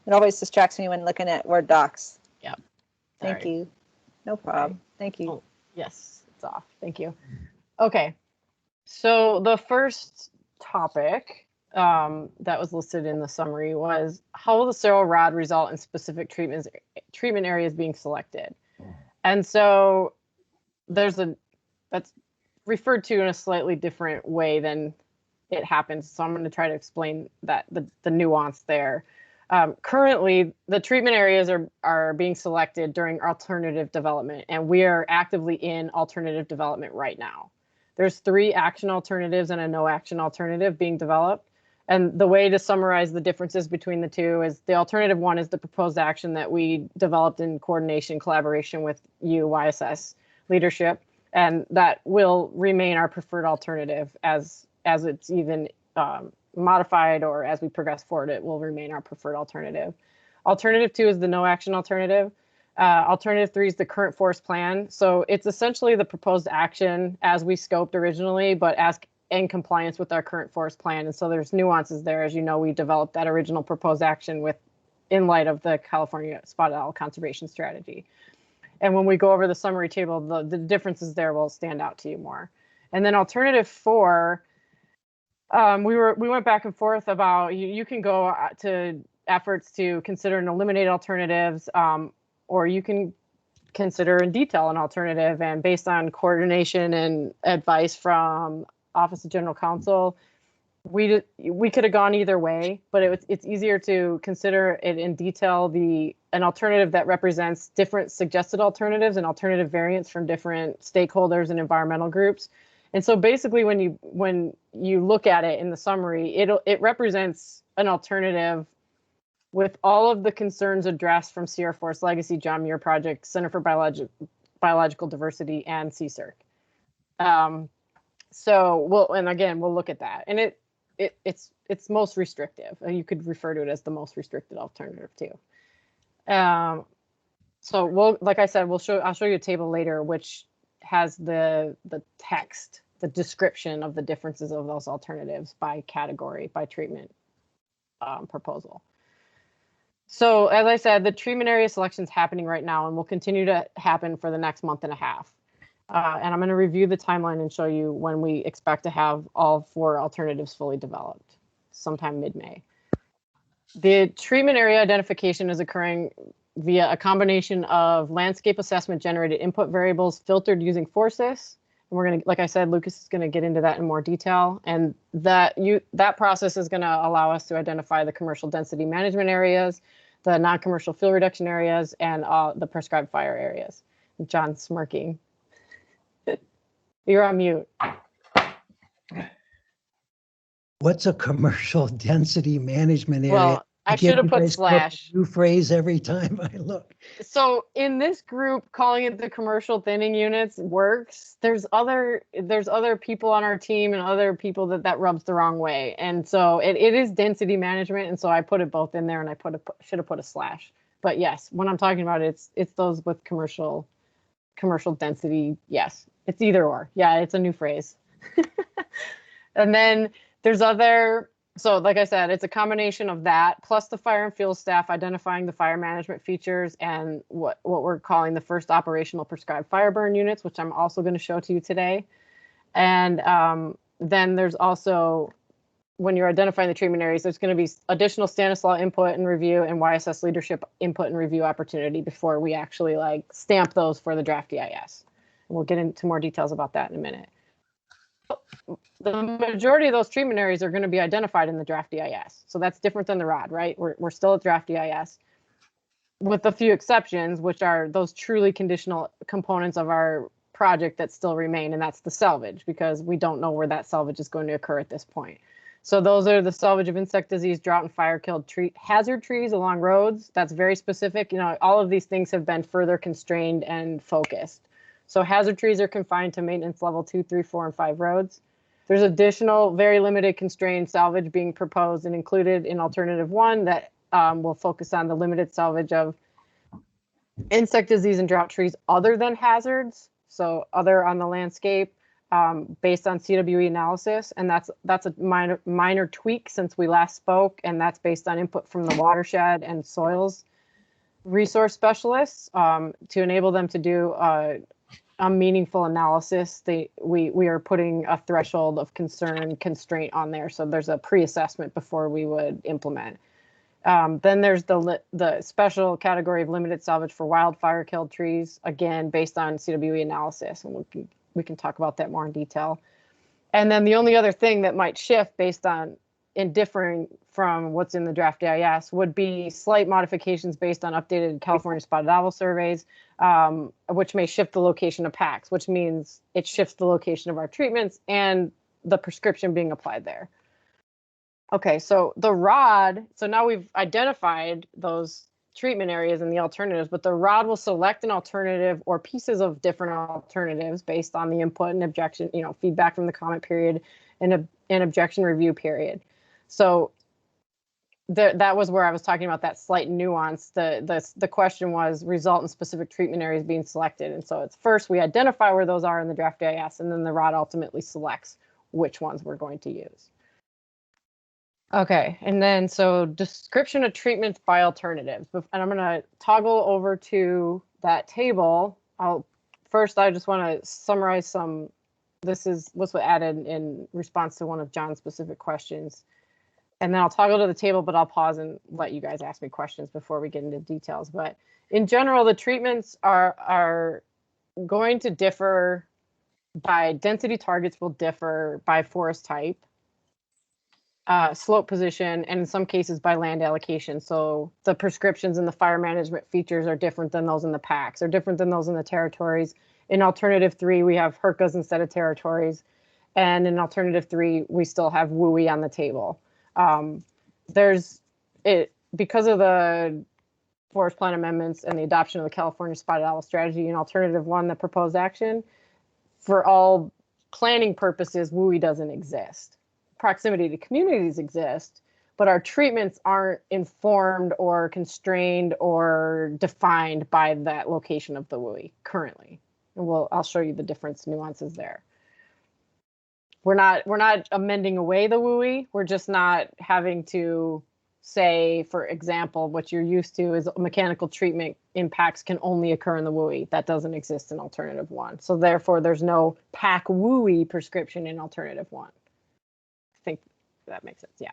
It always distracts me when looking at Word docs. Yep. Thank you. No problem. Okay. Thank you. Oh, yes, it's off. Thank you. Okay. So the first topic that was listed in the summary was how will the sterile rod result in specific treatment areas being selected? And so that's referred to in a slightly different way than it happens. So I'm going to try to explain that the nuance there. Currently, the treatment areas are being selected during alternative development, and we are actively in alternative development right now. There's 3 action alternatives and a no action alternative being developed. And the way to summarize the differences between the two is the alternative one is the proposed action that we developed in coordination, collaboration with YSS leadership, and that will remain our preferred alternative as it's even modified, or as we progress forward, it will remain our preferred alternative. Alternative 2 is the no action alternative. Alternative 3 is the current forest plan. So it's essentially the proposed action as we scoped originally, but as in compliance with our current forest plan. And so there's nuances there. As you know, we developed that original proposed action in light of the California Spotted Owl Conservation Strategy. And when we go over the summary table, the differences there will stand out to you more. And then alternative 4, we went back and forth about you can go to efforts to consider and eliminate alternatives, or you can consider in detail an alternative. And based on coordination and advice from Office of General Counsel, we could have gone either way, but it's easier to consider it in detail, an alternative that represents different suggested alternatives and alternative variants from different stakeholders and environmental groups. And so basically when you look at it in the summary, it represents an alternative with all of the concerns addressed from Sierra Forest Legacy, John Muir Project, Center for Biological Diversity, and CSIRC. So we'll look at that. And it's most restrictive. You could refer to it as the most restricted alternative too. So like I said, I'll show you a table later, which has the text, the description of the differences of those alternatives by category, by treatment proposal. So as I said, the treatment area selection is happening right now and will continue to happen for the next month and a half. And I'm going to review the timeline and show you when we expect to have all 4 alternatives fully developed, sometime mid-May. The treatment area identification is occurring via a combination of landscape assessment generated input variables filtered using FORSYS. And we're going to, like I said, Lucas is going to get into that in more detail. And that process is going to allow us to identify the commercial density management areas, the non-commercial fuel reduction areas, and the prescribed fire areas. John's smirking. You're on mute. What's a commercial density management area? Well, I should have put slash. New phrase every time I look. So in this group, calling it the commercial thinning units works. There's other people on our team and other people that rubs the wrong way. And so it is density management. And so I put it both in there, and I should have put a slash. But yes, when I'm talking about it, it's those with commercial density. Yes, it's either or. Yeah, it's a new phrase. And then there's so like I said, it's a combination of that plus the fire and fuel staff identifying the fire management features and what we're calling the first operational prescribed fire burn units, which I'm also going to show to you today. And then there's also, when you're identifying the treatment areas, there's going to be additional Stanislaw input and review and YSS leadership input and review opportunity before we actually stamp those for the draft EIS. And we'll get into more details about that in a minute. The majority of those treatment areas are going to be identified in the draft EIS. So that's different than the ROD, right? We're still at draft EIS with a few exceptions, which are those truly conditional components of our project that still remain. And that's the salvage, because we don't know where that salvage is going to occur at this point. So those are the salvage of insect disease, drought and fire killed hazard trees along roads. That's very specific. All of these things have been further constrained and focused. So hazard trees are confined to maintenance level 2, 3, 4, and 5 roads. There's additional very limited constrained salvage being proposed and included in alternative 1 that will focus on the limited salvage of insect disease and drought trees other than hazards, so other on the landscape, based on CWE analysis, and that's a minor tweak since we last spoke, and that's based on input from the watershed and soils resource specialists to enable them to do a meaningful analysis. We are putting a threshold of concern constraint on there, so there's a pre-assessment before we would implement. Then there's the special category of limited salvage for wildfire killed trees, again based on CWE analysis, and we can talk about that more in detail. And then the only other thing that might shift based on in differing from what's in the draft EIS would be slight modifications based on updated California spotted owl surveys, which may shift the location of PACs, which means it shifts the location of our treatments and the prescription being applied there. Okay, so the ROD, so now we've identified those treatment areas and the alternatives, but the ROD will select an alternative or pieces of different alternatives based on the input and objection, feedback from the comment period and an objection review period. So that was where I was talking about that slight nuance. The question was result in specific treatment areas being selected. And so it's first we identify where those are in the draft EIS, and then the ROD ultimately selects which ones we're going to use. Okay, and then so description of treatments by alternatives. And I'm going to toggle over to that table. First, I just want to summarize some. This is what's added in response to one of John's specific questions. And then I'll toggle to the table, but I'll pause and let you guys ask me questions before we get into details. But in general, the treatments are going to differ by density targets, will differ by forest type, slope position, and in some cases by land allocation. So the prescriptions and the fire management features are different than those in the PACs, are different than those in the territories. In alternative 3, we have HRCAs instead of territories. And in alternative 3, we still have WUI on the table. Because of the forest plan amendments and the adoption of the California spotted owl strategy in alternative 1, the proposed action, for all planning purposes, WUI doesn't exist. Proximity to communities exist, but our treatments aren't informed or constrained or defined by that location of the WUI currently. And I'll show you the difference nuances there. We're not amending away the WUI. We're just not having to say, for example, what you're used to is mechanical treatment impacts can only occur in the WUI. That doesn't exist in alternative 1. So therefore, there's no PAC WUI prescription in alternative 1. I think that makes sense. Yeah.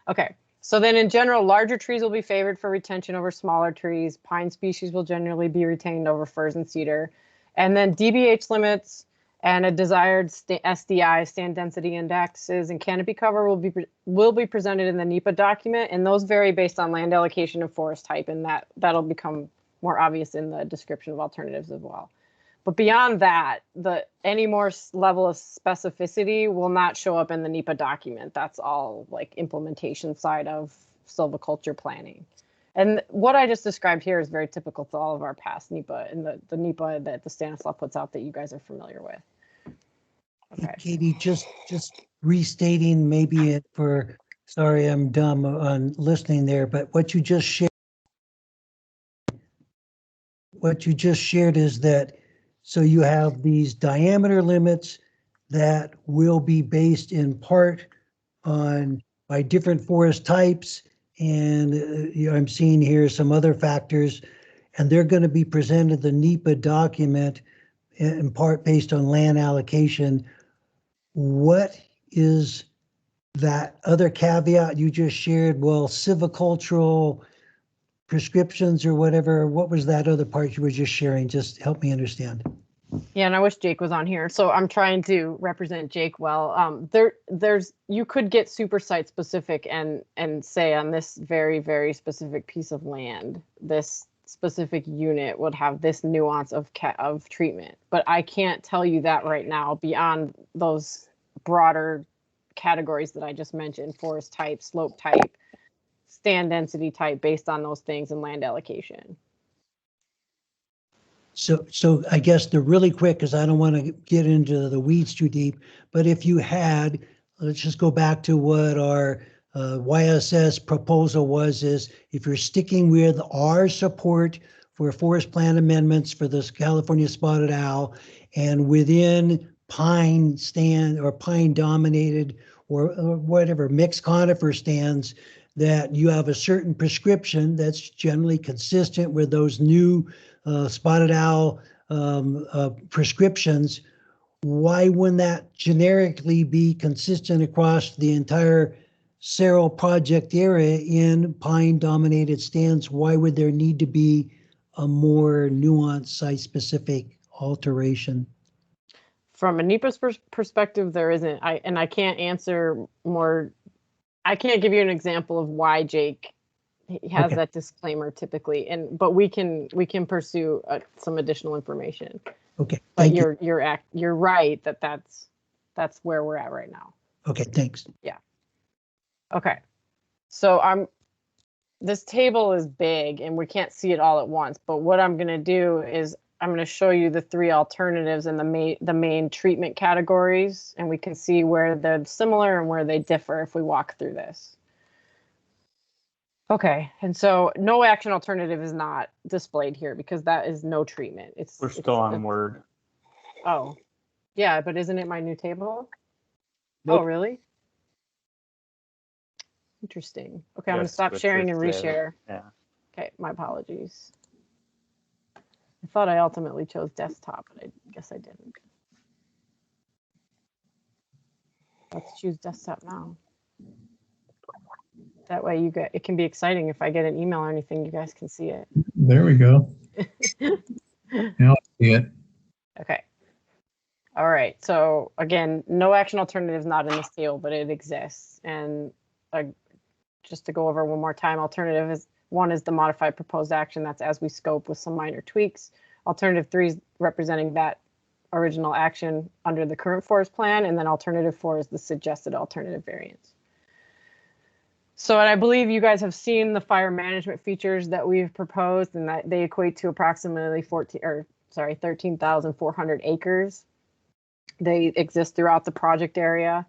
Okay. So then in general, larger trees will be favored for retention over smaller trees. Pine species will generally be retained over firs and cedar. And then DBH limits and a desired SDI, stand density indexes, and canopy cover will be presented in the NEPA document, and those vary based on land allocation and forest type, and that'll become more obvious in the description of alternatives as well. But beyond that, any more level of specificity will not show up in the NEPA document. That's all like implementation side of silviculture planning. And what I just described here is very typical to all of our past NEPA and the NEPA that the Stanislaw puts out that you guys are familiar with. Okay. Katie, just restating maybe sorry, I'm dumb on listening there, but what you just shared is that, so you have these diameter limits that will be based in part by different forest types. And I'm seeing here some other factors, and they're going to be presented the NEPA document in part based on land allocation. What is that other caveat you just shared? Well, silvicultural prescriptions or whatever. What was that other part you were just sharing? Just help me understand. Yeah, and I wish Jake was on here. So I'm trying to represent Jake well. You could get super site specific and say on this very, very specific piece of land, this specific unit would have this nuance of treatment. But I can't tell you that right now beyond those broader categories that I just mentioned: forest type, slope type, stand density type, based on those things and land allocation. So I guess the really quick, because I don't want to get into the weeds too deep, but if you had, let's just go back to what our YSS proposal was, is if you're sticking with our support for forest plan amendments for this California spotted owl, and within pine stand or pine dominated or whatever mixed conifer stands, that you have a certain prescription that's generally consistent with those new spotted owl prescriptions. Why wouldn't that generically be consistent across the entire Cerro project area in pine dominated stands? Why would there need to be a more nuanced site specific alteration? From a NEPA's perspective, there isn't. I can't answer more. I can't give you an example of why Jake has Okay. that disclaimer typically, but we can pursue some additional information. Okay, But thank you. you're right that that's where we're at right now. Okay, thanks. Okay, so this table is big and we can't see it all at once. But what I'm going to do is I'm going to show you the three alternatives and the main treatment categories, and we can see where they're similar and where they differ if we walk through this. Okay, and so no action alternative is not displayed here because that is no treatment. We're still on Word. Oh, yeah, but isn't it my new table? Nope. Oh, really? Interesting. Okay, I'm Yeah, gonna stop switch sharing it and to- reshare. Yeah. Okay, my apologies. I thought I ultimately chose desktop, but I guess I didn't. Let's choose desktop now. That way it can be exciting. If I get an email or anything, you guys can see it. There we go. Now I see it. Okay. All right. So again, no action alternative is not in this table, but it exists. And just to go over one more time, alternative is one is the modified proposed action. That's as we scope with some minor tweaks. Alternative 3 is representing that original action under the current forest plan. And then alternative 4 is the suggested alternative variance. So, and I believe you guys have seen the fire management features that we've proposed, and that they equate to approximately 13,400 acres. They exist throughout the project area.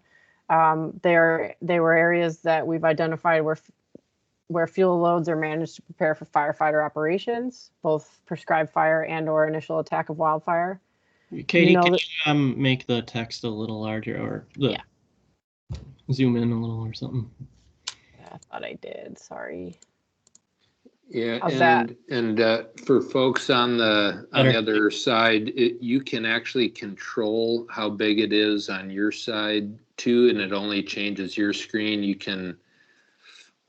They were areas that we've identified where fuel loads are managed to prepare for firefighter operations, both prescribed fire and or initial attack of wildfire. Katie, You know can that- you make the text a little larger or zoom in a little or something? I thought I did. Sorry. Yeah, How's that? and for folks on the Better. other side, you can actually control how big it is on your side too, and it only changes your screen. You can,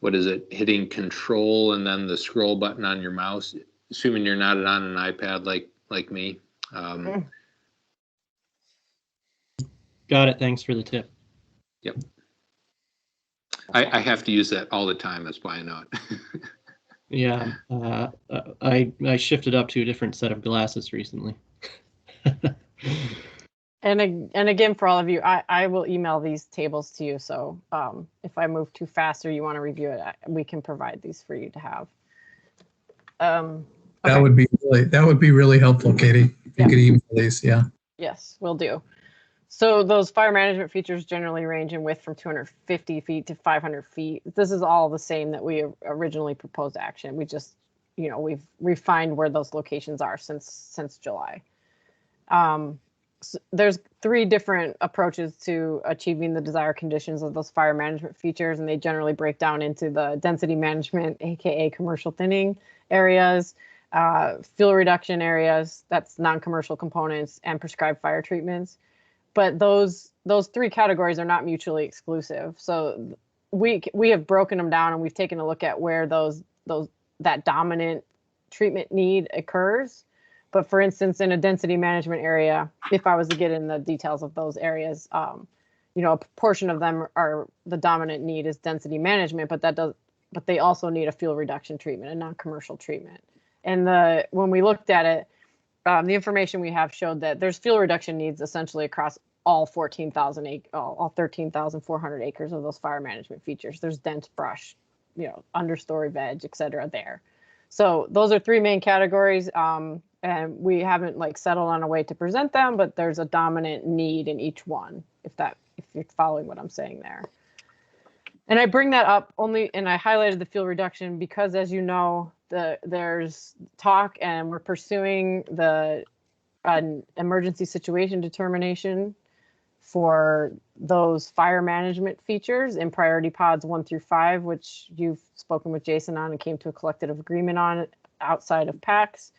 what is it, hitting control and then the scroll button on your mouse, assuming you're not on an iPad like me. Got it. Thanks for the tip. Yep. I have to use that all the time. That's why I know it. Yeah, I shifted up to a different set of glasses recently. And again, for all of you, I will email these tables to you. So if I move too fast or you want to review it, we can provide these for you to have. That Okay. would be really helpful, Katie. If Yeah. you could email these, yeah. Yes, will do. So those fire management features generally range in width from 250 feet to 500 feet. This is all the same that we originally proposed action. We just, we've refined where those locations are since July. So there's 3 different approaches to achieving the desired conditions of those fire management features, and they generally break down into the density management, aka commercial thinning areas, fuel reduction areas, that's non-commercial components, and prescribed fire treatments. But those 3 categories are not mutually exclusive. So we have broken them down, and we've taken a look at where that dominant treatment need occurs. But for instance, in a density management area, if I was to get in the details of those areas, a portion of them are the dominant need is density management, but they also need a fuel reduction treatment, a non-commercial treatment. And when we looked at it, the information we have showed that there's fuel reduction needs essentially across all 13,400 acres of those fire management features. There's dense brush, understory veg, et cetera there. So those are 3 main categories. And we haven't settled on a way to present them, but there's a dominant need in each one, if you're following what I'm saying there. And I bring that up only, and I highlighted the fuel reduction because, as you know, there's talk, and we're pursuing the an emergency situation determination for those fire management features in priority pods 1 through 5, which you've spoken with Jason on and came to a collective agreement on outside of PACS.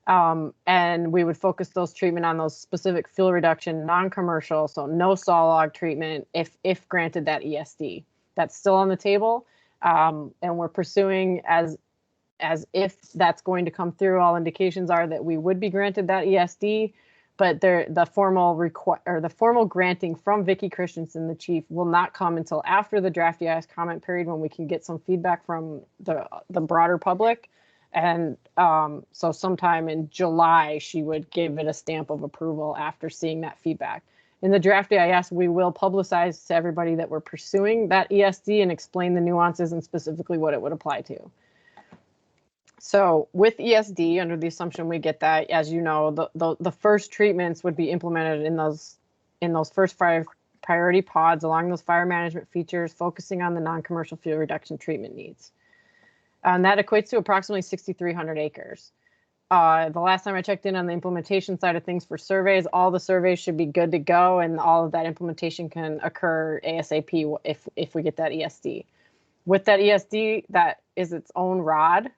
And we would focus those treatment on those specific fuel reduction, non-commercial, so no saw log treatment if granted that ESD. That's still on the table, and we're pursuing as if that's going to come through. All indications are that we would be granted that ESD, but the formal granting from Vicki Christensen, the chief, will not come until after the draft EIS comment period, when we can get some feedback from the broader public. And so sometime in July, she would give it a stamp of approval after seeing that feedback. In the draft EIS, we will publicize to everybody that we're pursuing that ESD and explain the nuances and specifically what it would apply to. So with ESD, under the assumption we get that, as you know, the first treatments would be implemented in those first 5 priority pods along those fire management features, focusing on the non-commercial fuel reduction treatment needs. And that equates to approximately 6,300 acres. The last time I checked in on the implementation side of things for surveys, all the surveys should be good to go, and all of that implementation can occur ASAP if we get that ESD. With that ESD, that is its own ROD.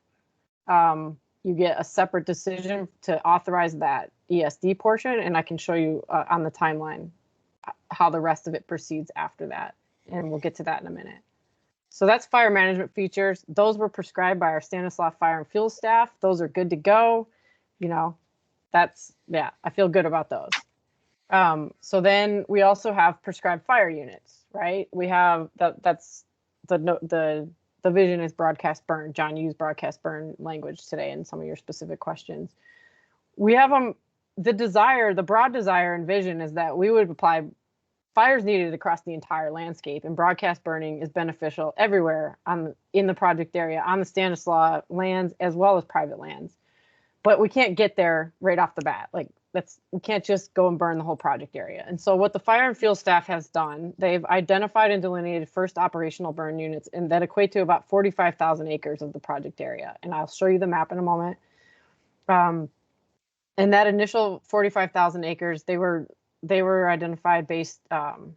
You get a separate decision to authorize that ESD portion, and I can show you on the timeline how the rest of it proceeds after that, and we'll get to that in a minute. So that's fire management features. Those were prescribed by our Stanislaus Fire and Fuel staff. Those are good to go. You know, yeah, I feel good about those. So then we also have prescribed fire units, right? We have that's the vision is broadcast burn. John used broadcast burn language today in some of your specific questions. We have the broad desire and vision is that we would apply fires needed across the entire landscape, and broadcast burning is beneficial everywhere in the project area, on the Stanislaus lands as well as private lands. But we can't get there right off the bat. Like we can't just go and burn the whole project area. And so what the fire and fuel staff has done, they've identified and delineated first operational burn units, and that equate to about 45,000 acres of the project area. And I'll show you the map in a moment. And that initial 45,000 acres, they were identified based on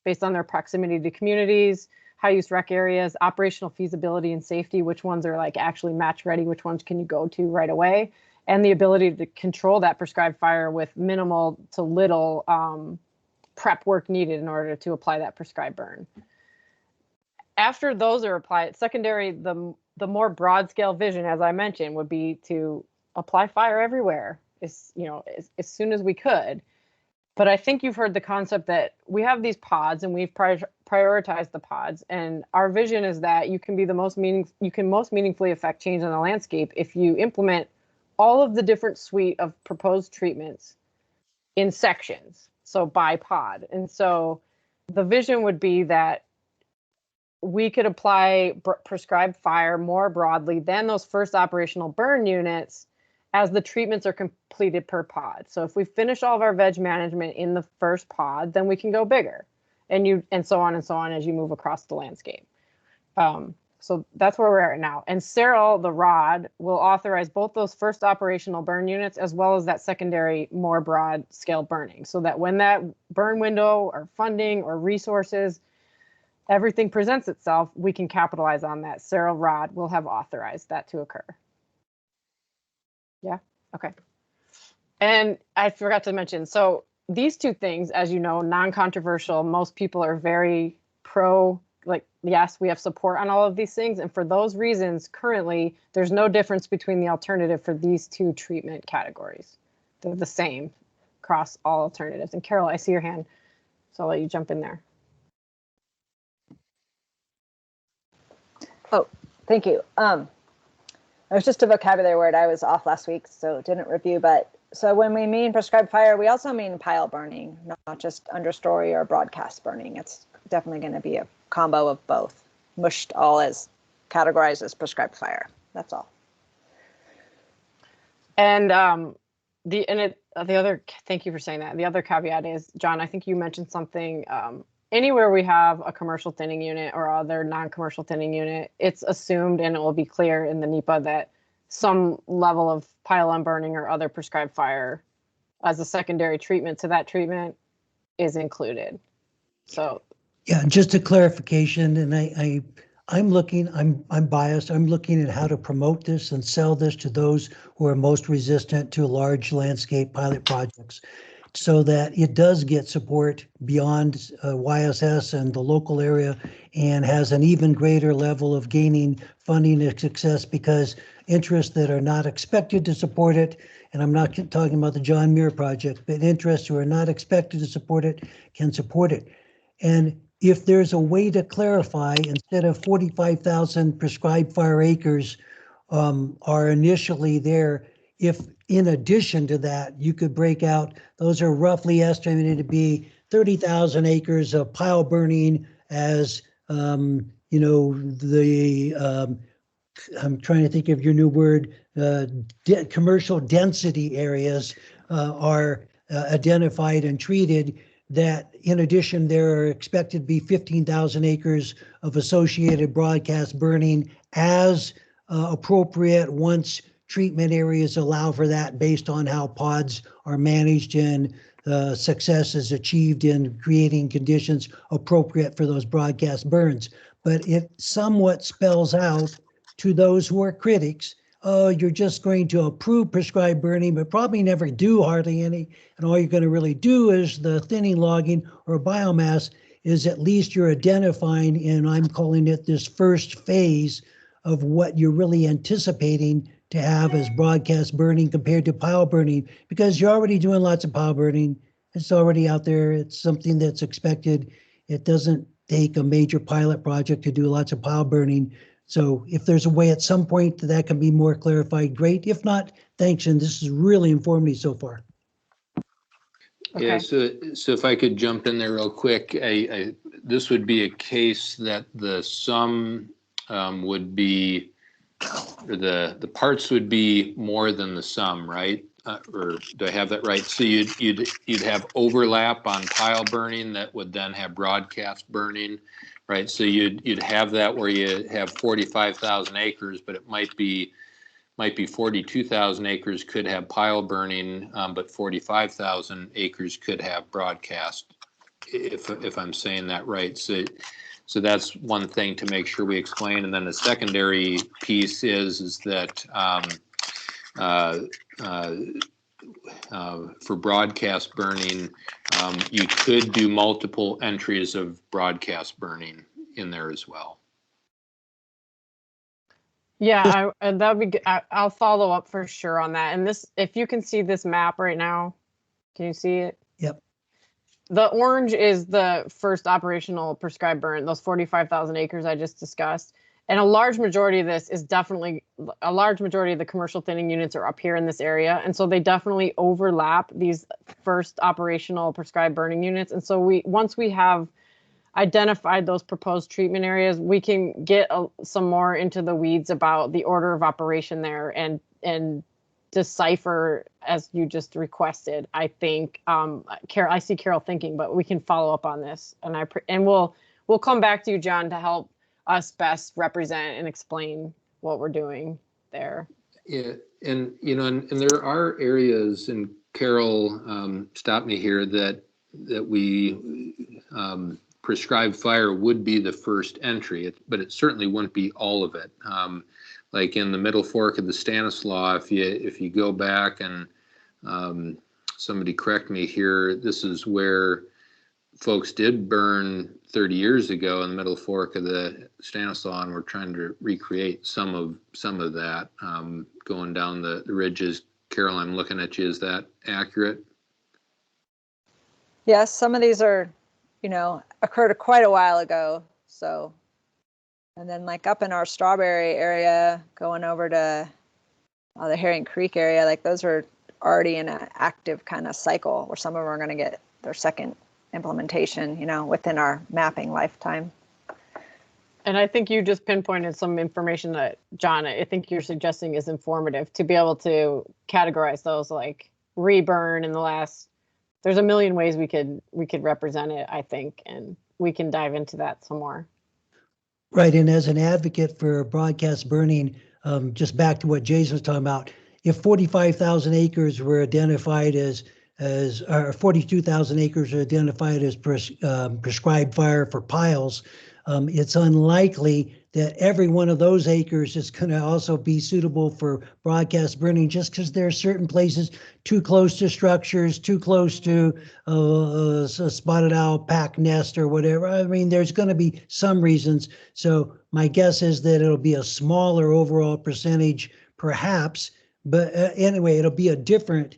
their proximity to communities, high-use rec areas, operational feasibility and safety, which ones are like actually match ready, which ones can you go to right away, and the ability to control that prescribed fire with minimal to little prep work needed in order to apply that prescribed burn. After those are applied, secondary, the more broad scale vision, as I mentioned, would be to apply fire everywhere as soon as we could. But I think you've heard the concept that we have these pods and we've prioritized the pods, and our vision is that you can most meaningfully affect change in the landscape if you implement all of the different suite of proposed treatments in sections, so by pod. And so the vision would be that we could apply prescribed fire more broadly than those first operational burn units as the treatments are completed per pod. So if we finish all of our veg management in the first pod, then we can go bigger, and so on as you move across the landscape. So that's where we're at now. And Cyril, the ROD, will authorize both those first operational burn units as well as that secondary, more broad scale burning, so that when that burn window or funding or resources, everything presents itself, we can capitalize on that. Cyril ROD will have authorized that to occur. Yeah, okay. And I forgot to mention, so these two things, as you know, non-controversial, most people are very pro, like, yes, we have support on all of these things. And for those reasons, currently, there's no difference between the alternative for these two treatment categories. They're the same across all alternatives. And Carol, I see your hand, so I'll let you jump in there. Oh, thank you. It was just a vocabulary word. I was off last week, so didn't review. But so when we mean prescribed fire, we also mean pile burning, not just understory or broadcast burning. It's definitely going to be a combo of both, mushed all as categorized as prescribed fire. That's all. And the other, thank you for saying that. The other caveat is, John, I think you mentioned something. Anywhere we have a commercial thinning unit or other non-commercial thinning unit, it's assumed, and it will be clear in the NEPA, that some level of pile-on burning or other prescribed fire as a secondary treatment to that treatment is included. So Yeah, just a clarification, and I'm biased. I'm looking at how to promote this and sell this to those who are most resistant to large landscape pilot projects, so that it does get support beyond YSS and the local area, and has an even greater level of gaining funding and success, because interests that are not expected to support it, and I'm not talking about the John Muir project, but interests who are not expected to support it can support it. And if there's a way to clarify, instead of 45,000 prescribed fire acres are initially there, if in addition to that, you could break out, those are roughly estimated to be 30,000 acres of pile burning as, you know, the, I'm trying to think of your new word, commercial density areas are identified and treated, that in addition, there are expected to be 15,000 acres of associated broadcast burning as appropriate once treatment areas allow for that, based on how pods are managed and success is achieved in creating conditions appropriate for those broadcast burns. But it somewhat spells out to those who are critics, oh, you're just going to approve prescribed burning, but probably never do hardly any. And all you're going to really do is the thinning logging or biomass, is at least you're identifying, and I'm calling it this first phase of what you're really anticipating to have as broadcast burning compared to pile burning, because you're already doing lots of pile burning. It's already out there. It's something that's expected. It doesn't take a major pilot project to do lots of pile burning. So if there's a way at some point that can be more clarified, great. If not, thanks. And this is really informative so far. Okay. Yeah, so if I could jump in there real quick, this would be a case that the sum would be, or the parts would be more than the sum, right? Or do I have that right? So you'd have overlap on pile burning that would then have broadcast burning, right? So you'd have that where you have 45,000 acres, but it might be 42,000 acres could have pile burning, but 45,000 acres could have broadcast, if I'm saying that right. So that's one thing to make sure we explain. And then the secondary piece is that for broadcast burning, you could do multiple entries of broadcast burning in there as well. Yeah, that'd be good. I'll follow up for sure on that. And this, if you can see this map right now, can you see it? Yep. The orange is the first operational prescribed burn, those 45,000 acres I just discussed. And a large majority of this is definitely, a large majority of the commercial thinning units are up here in this area. And so they definitely overlap these first operational prescribed burning units. And so once we have identified those proposed treatment areas, we can get some more into the weeds about the order of operation there and decipher as you just requested. I think Carol, I see Carol thinking, but we can follow up on this, and we'll come back to you, John, to help us best represent and explain what we're doing there. Yeah, and you know, and there are areas, and Carol stopped me here, that we prescribed fire would be the first entry, but it certainly wouldn't be all of it. Like in the middle fork of the Stanislaus, if you go back and somebody correct me here, this is where folks did burn 30 years ago in the middle fork of the Stanislaus, and we're trying to recreate some of that going down the ridges. Carol, I'm looking at you. Is that accurate? Yes, some of these are, you know, occurred quite a while ago. So, and then like up in our Strawberry area, going over to the Herring Creek area, like those are already in an active kind of cycle where some of them are going to get their second implementation, you know, within our mapping lifetime. And I think you just pinpointed some information that, John, I think you're suggesting is informative to be able to categorize those, like reburn in the last. There's a million ways we could represent it, I think, and we can dive into that some more. Right, and as an advocate for broadcast burning, just back to what Jason was talking about, if 45,000 acres were identified as as, or 42,000 acres are identified as prescribed fire for piles, it's unlikely that every one of those acres is going to also be suitable for broadcast burning, just because there are certain places too close to structures, too close to a spotted owl pack nest or whatever. I mean, there's going to be some reasons. So my guess is that it'll be a smaller overall percentage, perhaps. But anyway, it'll be a different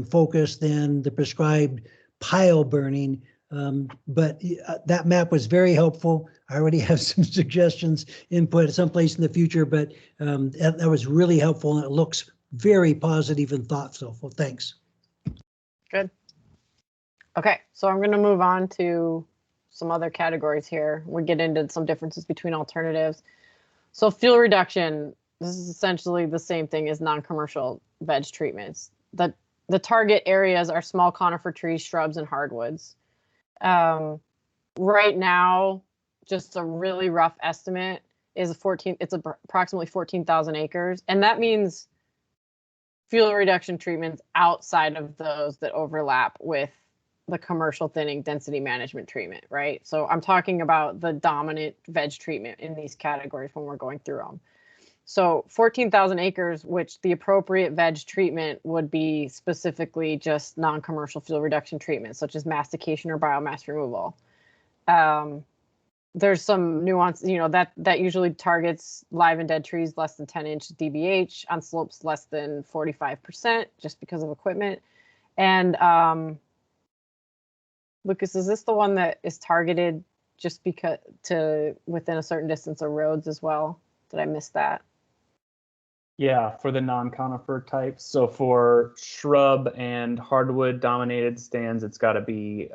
focus than the prescribed pile burning. But that map was very helpful. I already have some suggestions, input someplace in the future, but that was really helpful, and it looks very positive and thoughtful. Well, thanks. Good. Okay, so I'm going to move on to some other categories here. We get into some differences between alternatives. So fuel reduction, this is essentially the same thing as non-commercial veg treatments. The target areas are small conifer trees, shrubs, and hardwoods. Right now, just a really rough estimate is it's approximately 14,000 acres. And that means fuel reduction treatments outside of those that overlap with the commercial thinning density management treatment, right? So I'm talking about the dominant veg treatment in these categories when we're going through them. So 14,000 acres, which the appropriate veg treatment would be specifically just non-commercial fuel reduction treatments, such as mastication or biomass removal. There's some nuance, you know, that usually targets live and dead trees less than 10-inch DBH on slopes less than 45%, just because of equipment. And Lucas, is this the one that is targeted just because to within a certain distance of roads as well? Did I miss that? Yeah, for the non-conifer types. So for shrub and hardwood dominated stands, it's got to be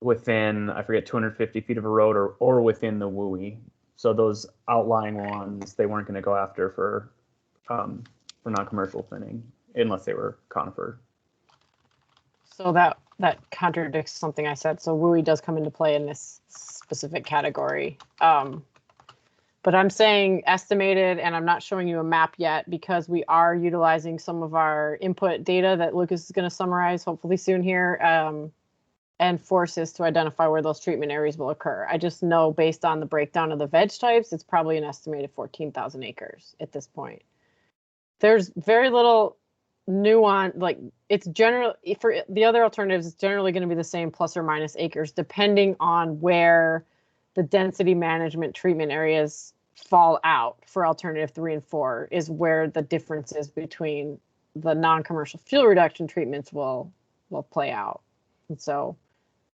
within, I forget, 250 feet of a road or within the WUI. So those outlying ones, they weren't going to go after for non-commercial thinning unless they were conifer. So that contradicts something I said. So WUI does come into play in this specific category. But I'm saying estimated, and I'm not showing you a map yet because we are utilizing some of our input data that Lucas is going to summarize hopefully soon here, and forces to identify where those treatment areas will occur. I just know based on the breakdown of the veg types, it's probably an estimated 14,000 acres at this point. There's very little nuance, like it's general for the other alternatives, it's generally going to be the same plus or minus acres depending on where the density management treatment areas fall out. For alternative 3 and 4 is where the differences between the non-commercial fuel reduction treatments will play out. And so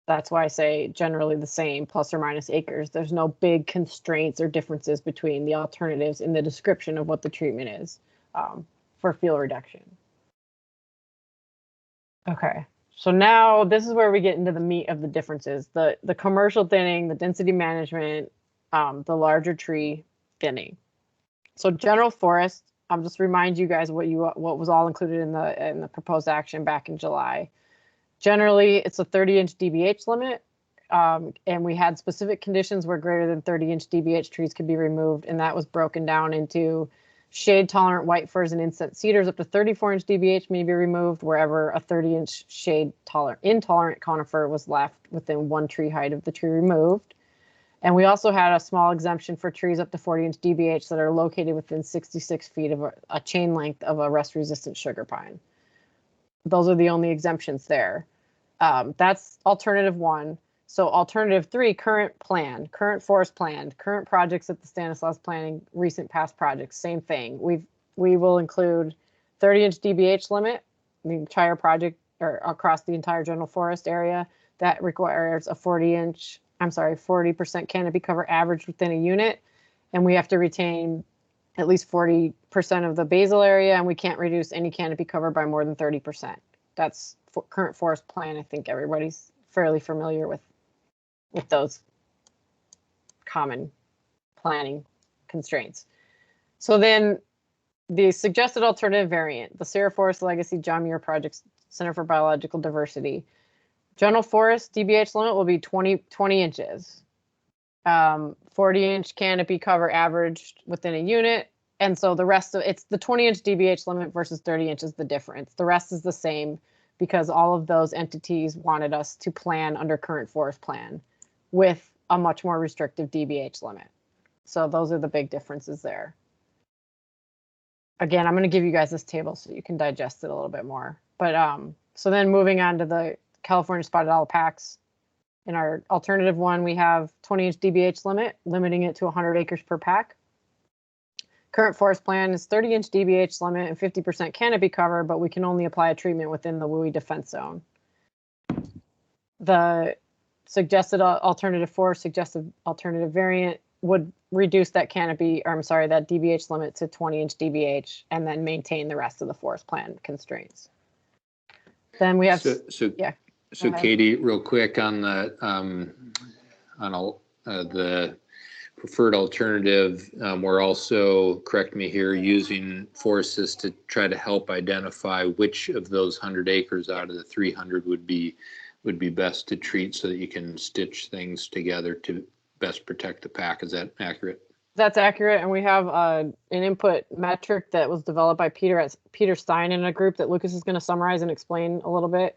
that's why I say generally the same plus or minus acres. There's no big constraints or differences between the alternatives in the description of what the treatment is for fuel reduction. Okay, so now this is where we get into the meat of the differences. The commercial thinning, the density management, the larger tree thinning. So general forest, I'll just remind you guys what was all included in the proposed action back in July. Generally, it's a 30-inch DBH limit, and we had specific conditions where greater than 30-inch DBH trees could be removed, and that was broken down into shade-tolerant white firs and incense cedars up to 34-inch DBH may be removed wherever a 30-inch intolerant conifer was left within 1 tree height of the tree removed. And we also had a small exemption for trees up to 40-inch DBH that are located within 66 feet of a chain length of a rust-resistant sugar pine. Those are the only exemptions there. That's alternative 1. So alternative 3, current forest plan, current projects at the Stanislaus Planning, recent past projects, same thing. We will include 30-inch DBH limit, the entire project or across the entire general forest area. That requires a 40% canopy cover average within a unit, and we have to retain at least 40% of the basal area, and we can't reduce any canopy cover by more than 30%. That's current forest plan. I think everybody's fairly familiar with those common planning constraints. So then the suggested alternative variant, the Sierra Forest Legacy John Muir Project Center for Biological Diversity. General forest DBH limit will be 20 inches. 40-inch canopy cover averaged within a unit, And so the rest of it's the 20-inch DBH limit versus 30 inches the difference. The rest is the same because all of those entities wanted us to plan under current forest plan with a much more restrictive DBH limit. So those are the big differences there. Again, I'm going to give you guys this table so you can digest it a little bit more. But so then moving on to the California spotted owl packs. In our alternative one, we have 20-inch DBH limit, limiting it to 100 acres per pack. Current forest plan is 30-inch DBH limit and 50% canopy cover, but we can only apply a treatment within the WUI defense zone. The suggested alternative 4, suggested alternative variant, would reduce that canopy, or I'm sorry, that DBH limit to 20-inch DBH and then maintain the rest of the forest plan constraints. Then we have, So Katie, real quick on the preferred alternative, we're also, correct me here, using forests to try to help identify which of those 100 acres out of the 300 would be best to treat so that you can stitch things together to best protect the pack. Is that accurate? That's accurate, and we have an input metric that was developed by Peter Stein in a group that Lucas is going to summarize and explain a little bit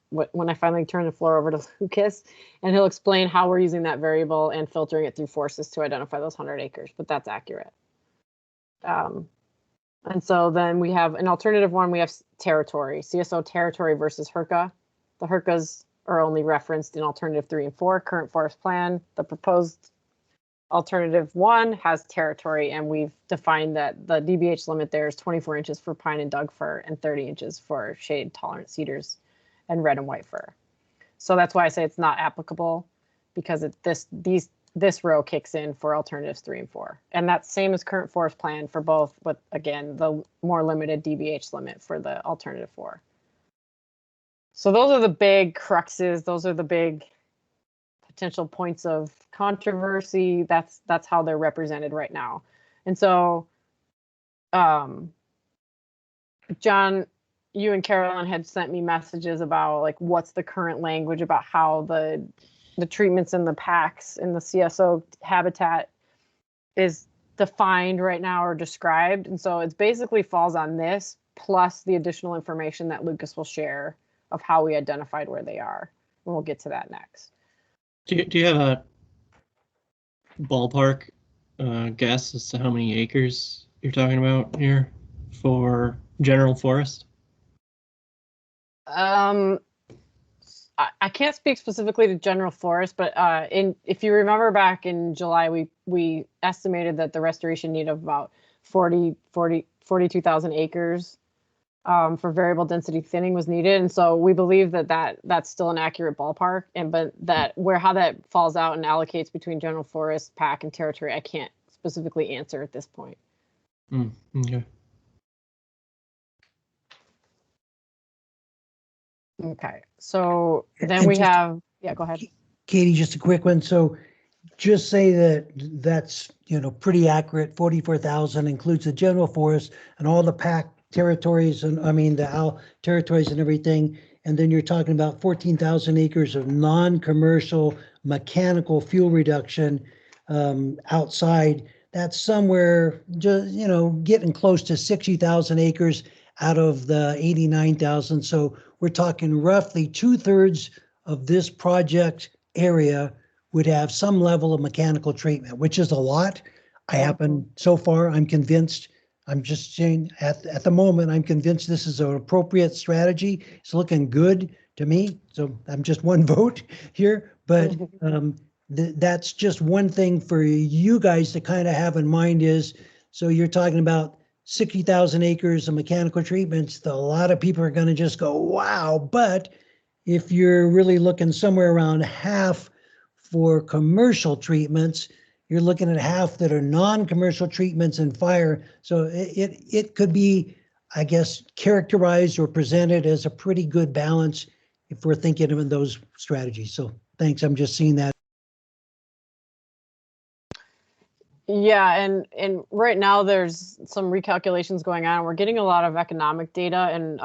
when I finally turn the floor over to Lucas, and he'll explain how we're using that variable and filtering it through forces to identify those 100 acres, but that's accurate. And so then we have an alternative one, we have territory, CSO territory versus HRCA. The HRCAs are only referenced in alternative 3 and 4, current forest plan. The proposed alternative 1 has territory, and we've defined that the DBH limit there is 24 inches for pine and Doug fir and 30 inches for shade tolerant cedars and red and white fir. So that's why I say it's not applicable, because this row kicks in for alternatives 3 and 4. And that's same as current forest plan for both, but again, the more limited DBH limit for the alternative 4. So those are the big cruxes. Those are the big potential points of controversy. That's how they're represented right now. And so, John, you and Carolyn had sent me messages about like what's the current language about how the treatments in the packs in the CSO habitat is defined right now or described. And so it basically falls on this plus the additional information that Lucas will share of how we identified where they are. And we'll get to that next. Do you have a ballpark guess as to how many acres you're talking about here for general forest? I can't speak specifically to general forest, but if you remember back in July, we estimated that the restoration need of about 42,000 acres for variable density thinning was needed. And so we believe that's still an accurate ballpark, but how that falls out and allocates between general forest, pack, and territory, I can't specifically answer at this point. Okay. Okay, so then we have, yeah, go ahead. Katie, just a quick one. So just say that's, pretty accurate. 44,000 includes the general forest and all the pack territories, and the owl territories and everything. And then you're talking about 14,000 acres of non-commercial mechanical fuel reduction outside. That's somewhere just, getting close to 60,000 acres out of the 89,000. So we're talking roughly 2/3 of this project area would have some level of mechanical treatment, which is a lot. I'm convinced, I'm just saying at the moment, I'm convinced this is an appropriate strategy. It's looking good to me. So I'm just one vote here, but that's just one thing for you guys to kind of have in mind is, so you're talking about 60,000 acres of mechanical treatments. A lot of people are going to just go, wow. But if you're really looking somewhere around half for commercial treatments, you're looking at half that are non-commercial treatments and fire. So it could be, I guess, characterized or presented as a pretty good balance if we're thinking of those strategies. So thanks. I'm just seeing that. Yeah, and right now there's some recalculations going on. We're getting a lot of economic data, and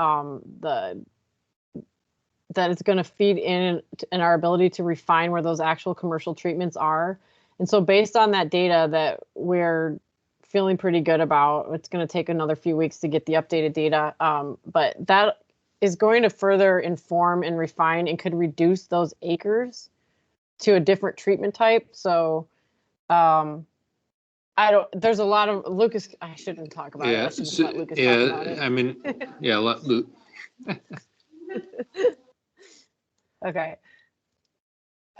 that it's going to feed in our ability to refine where those actual commercial treatments are. And so based on that data that we're feeling pretty good about. It's going to take another few weeks to get the updated data, but that is going to further inform and refine and could reduce those acres to a different treatment type. So there's a lot of Lucas. I shouldn't talk about it. I should just let Lucas talk about it. I mean, yeah, let Luke. Okay.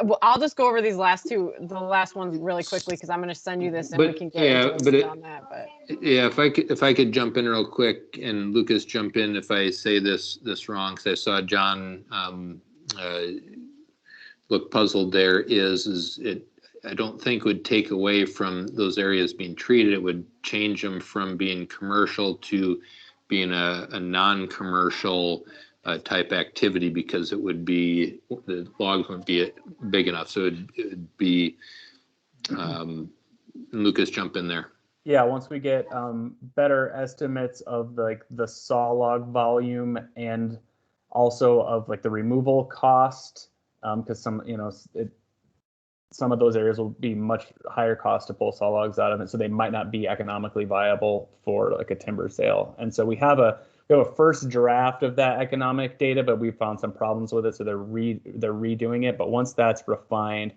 Well, I'll just go over these the last ones really quickly, because I'm going to send you this and we can get into on that. But yeah, if I could jump in real quick, and Lucas jump in if I say this wrong, because I saw John look puzzled there. Is it? I don't think would take away from those areas being treated. It would change them from being commercial to being a non-commercial type activity, because it would be, the logs wouldn't be big enough. So it'd be, Lucas, jump in there. Yeah, once we get better estimates of the saw log volume and also of the removal cost, because some of those areas will be much higher cost to pull saw logs out of it, so they might not be economically viable for a timber sale. And so we have a first draft of that economic data, but we found some problems with it, so they're redoing it. But once that's refined,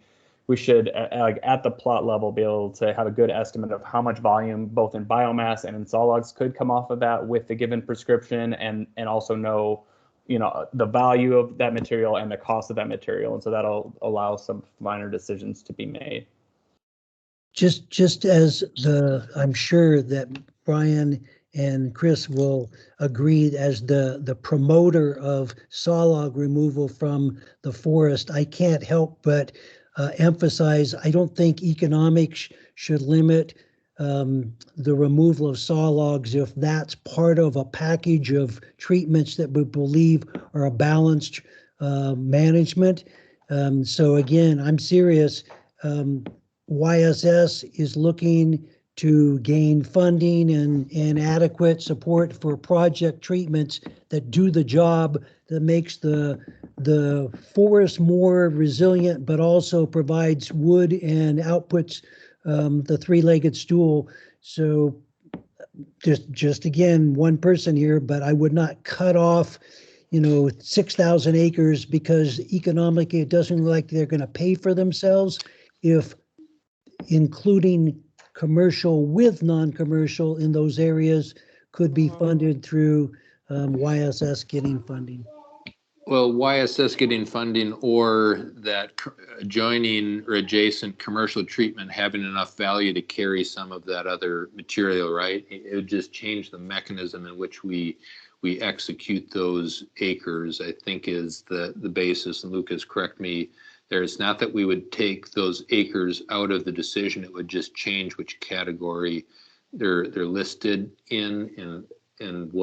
we should at the plot level be able to have a good estimate of how much volume, both in biomass and in saw logs, could come off of that with the given prescription, and also know the value of that material and the cost of that material. And so that'll allow some finer decisions to be made. Just as I'm sure that Brian and Chris will agree, as the promoter of saw log removal from the forest, I can't help but emphasize, I don't think economics should limit the removal of saw logs if that's part of a package of treatments that we believe are a balanced management. So again, I'm serious. YSS is looking to gain funding and adequate support for project treatments that do the job, that makes the forest more resilient, but also provides wood and outputs the three-legged stool. So just again, one person here, but I would not cut off 6,000 acres because economically it doesn't look like they're going to pay for themselves if including commercial with non-commercial in those areas could be funded through YSS getting funding. Well, YSS getting funding, or that adjoining or adjacent commercial treatment having enough value to carry some of that other material, right? It would just change the mechanism in which we execute those acres, I think, is the basis. And Lucas, correct me there. It's not that we would take those acres out of the decision. It would just change which category they're listed in and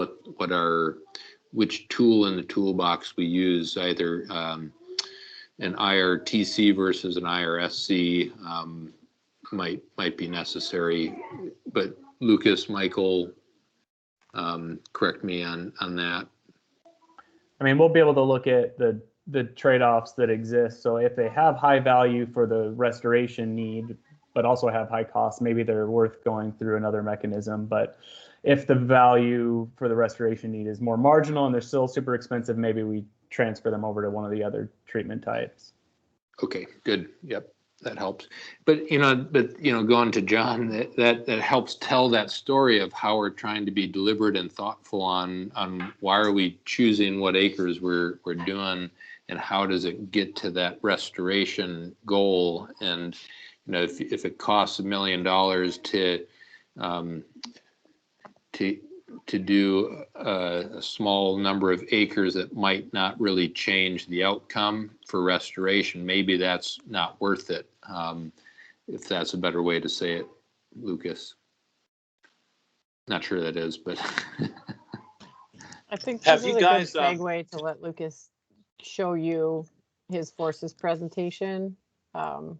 which tool in the toolbox we use, either an IRTC versus an IRSC might be necessary. But Lucas, Michael, correct me on that. I mean, we'll be able to look at the trade-offs that exist. So if they have high value for the restoration need, but also have high costs, maybe they're worth going through another mechanism. But if the value for the restoration need is more marginal and they're still super expensive, maybe we transfer them over to one of the other treatment types. Okay, good. Yep, that helps. But going to John, that helps tell that story of how we're trying to be deliberate and thoughtful on why are we choosing what acres we're doing, and how does it get to that restoration goal. And if it costs $1 million to do a small number of acres that might not really change the outcome for restoration, maybe that's not worth it, if that's a better way to say it, Lucas. Not sure that is, but I think this is a good segue to let Lucas show you his forces presentation, and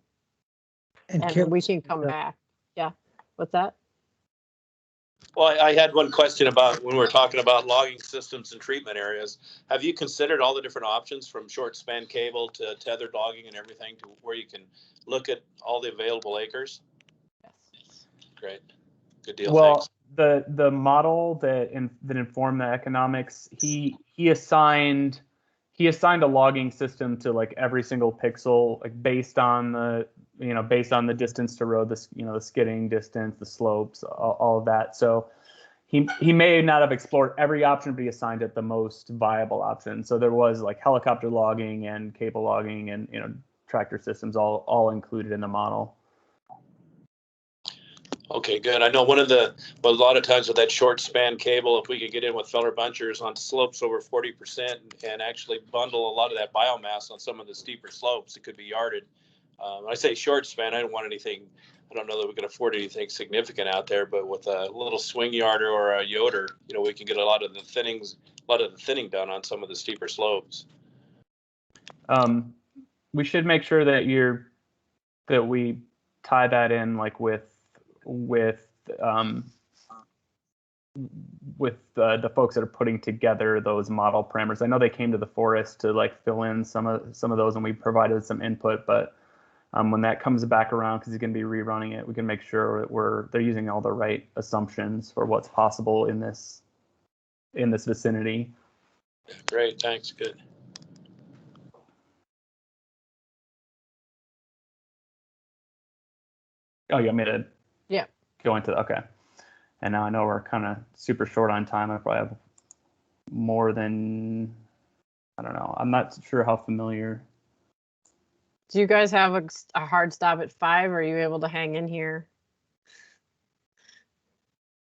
we can come back. Yeah, what's that? Well, I had one question about when we're talking about logging systems and treatment areas. Have you considered all the different options, from short span cable to tethered logging and everything, to where you can look at all the available acres? Yes. Great. Good deal. Well, Thanks. the model that informed the economics, he assigned a logging system to like every single pixel, like based on the distance to road, the skidding distance, the slopes, all of that. So he may not have explored every option, but he assigned it the most viable option. So there was like helicopter logging and cable logging and tractor systems all included in the model. Okay, good. I know a lot of times with that short span cable, if we could get in with feller bunchers on slopes over 40% and actually bundle a lot of that biomass on some of the steeper slopes, it could be yarded. When I say short span, I don't want anything. I don't know that we can afford anything significant out there, but with a little swing yarder or a yoder, we can get a lot of the thinning done on some of the steeper slopes. We should make sure that we tie that in like with the folks that are putting together those model parameters. I know they came to the forest to like fill in some of those, and we provided some input, but when that comes back around, because he's going to be rerunning it, we can make sure that they're using all the right assumptions for what's possible in this vicinity. Great, thanks. Good. Oh, you want me to? Yeah. Go into okay. And now I know we're kind of super short on time. I probably have more than, I don't know. I'm not sure how familiar. Do you guys have a hard stop at 5? Or are you able to hang in here?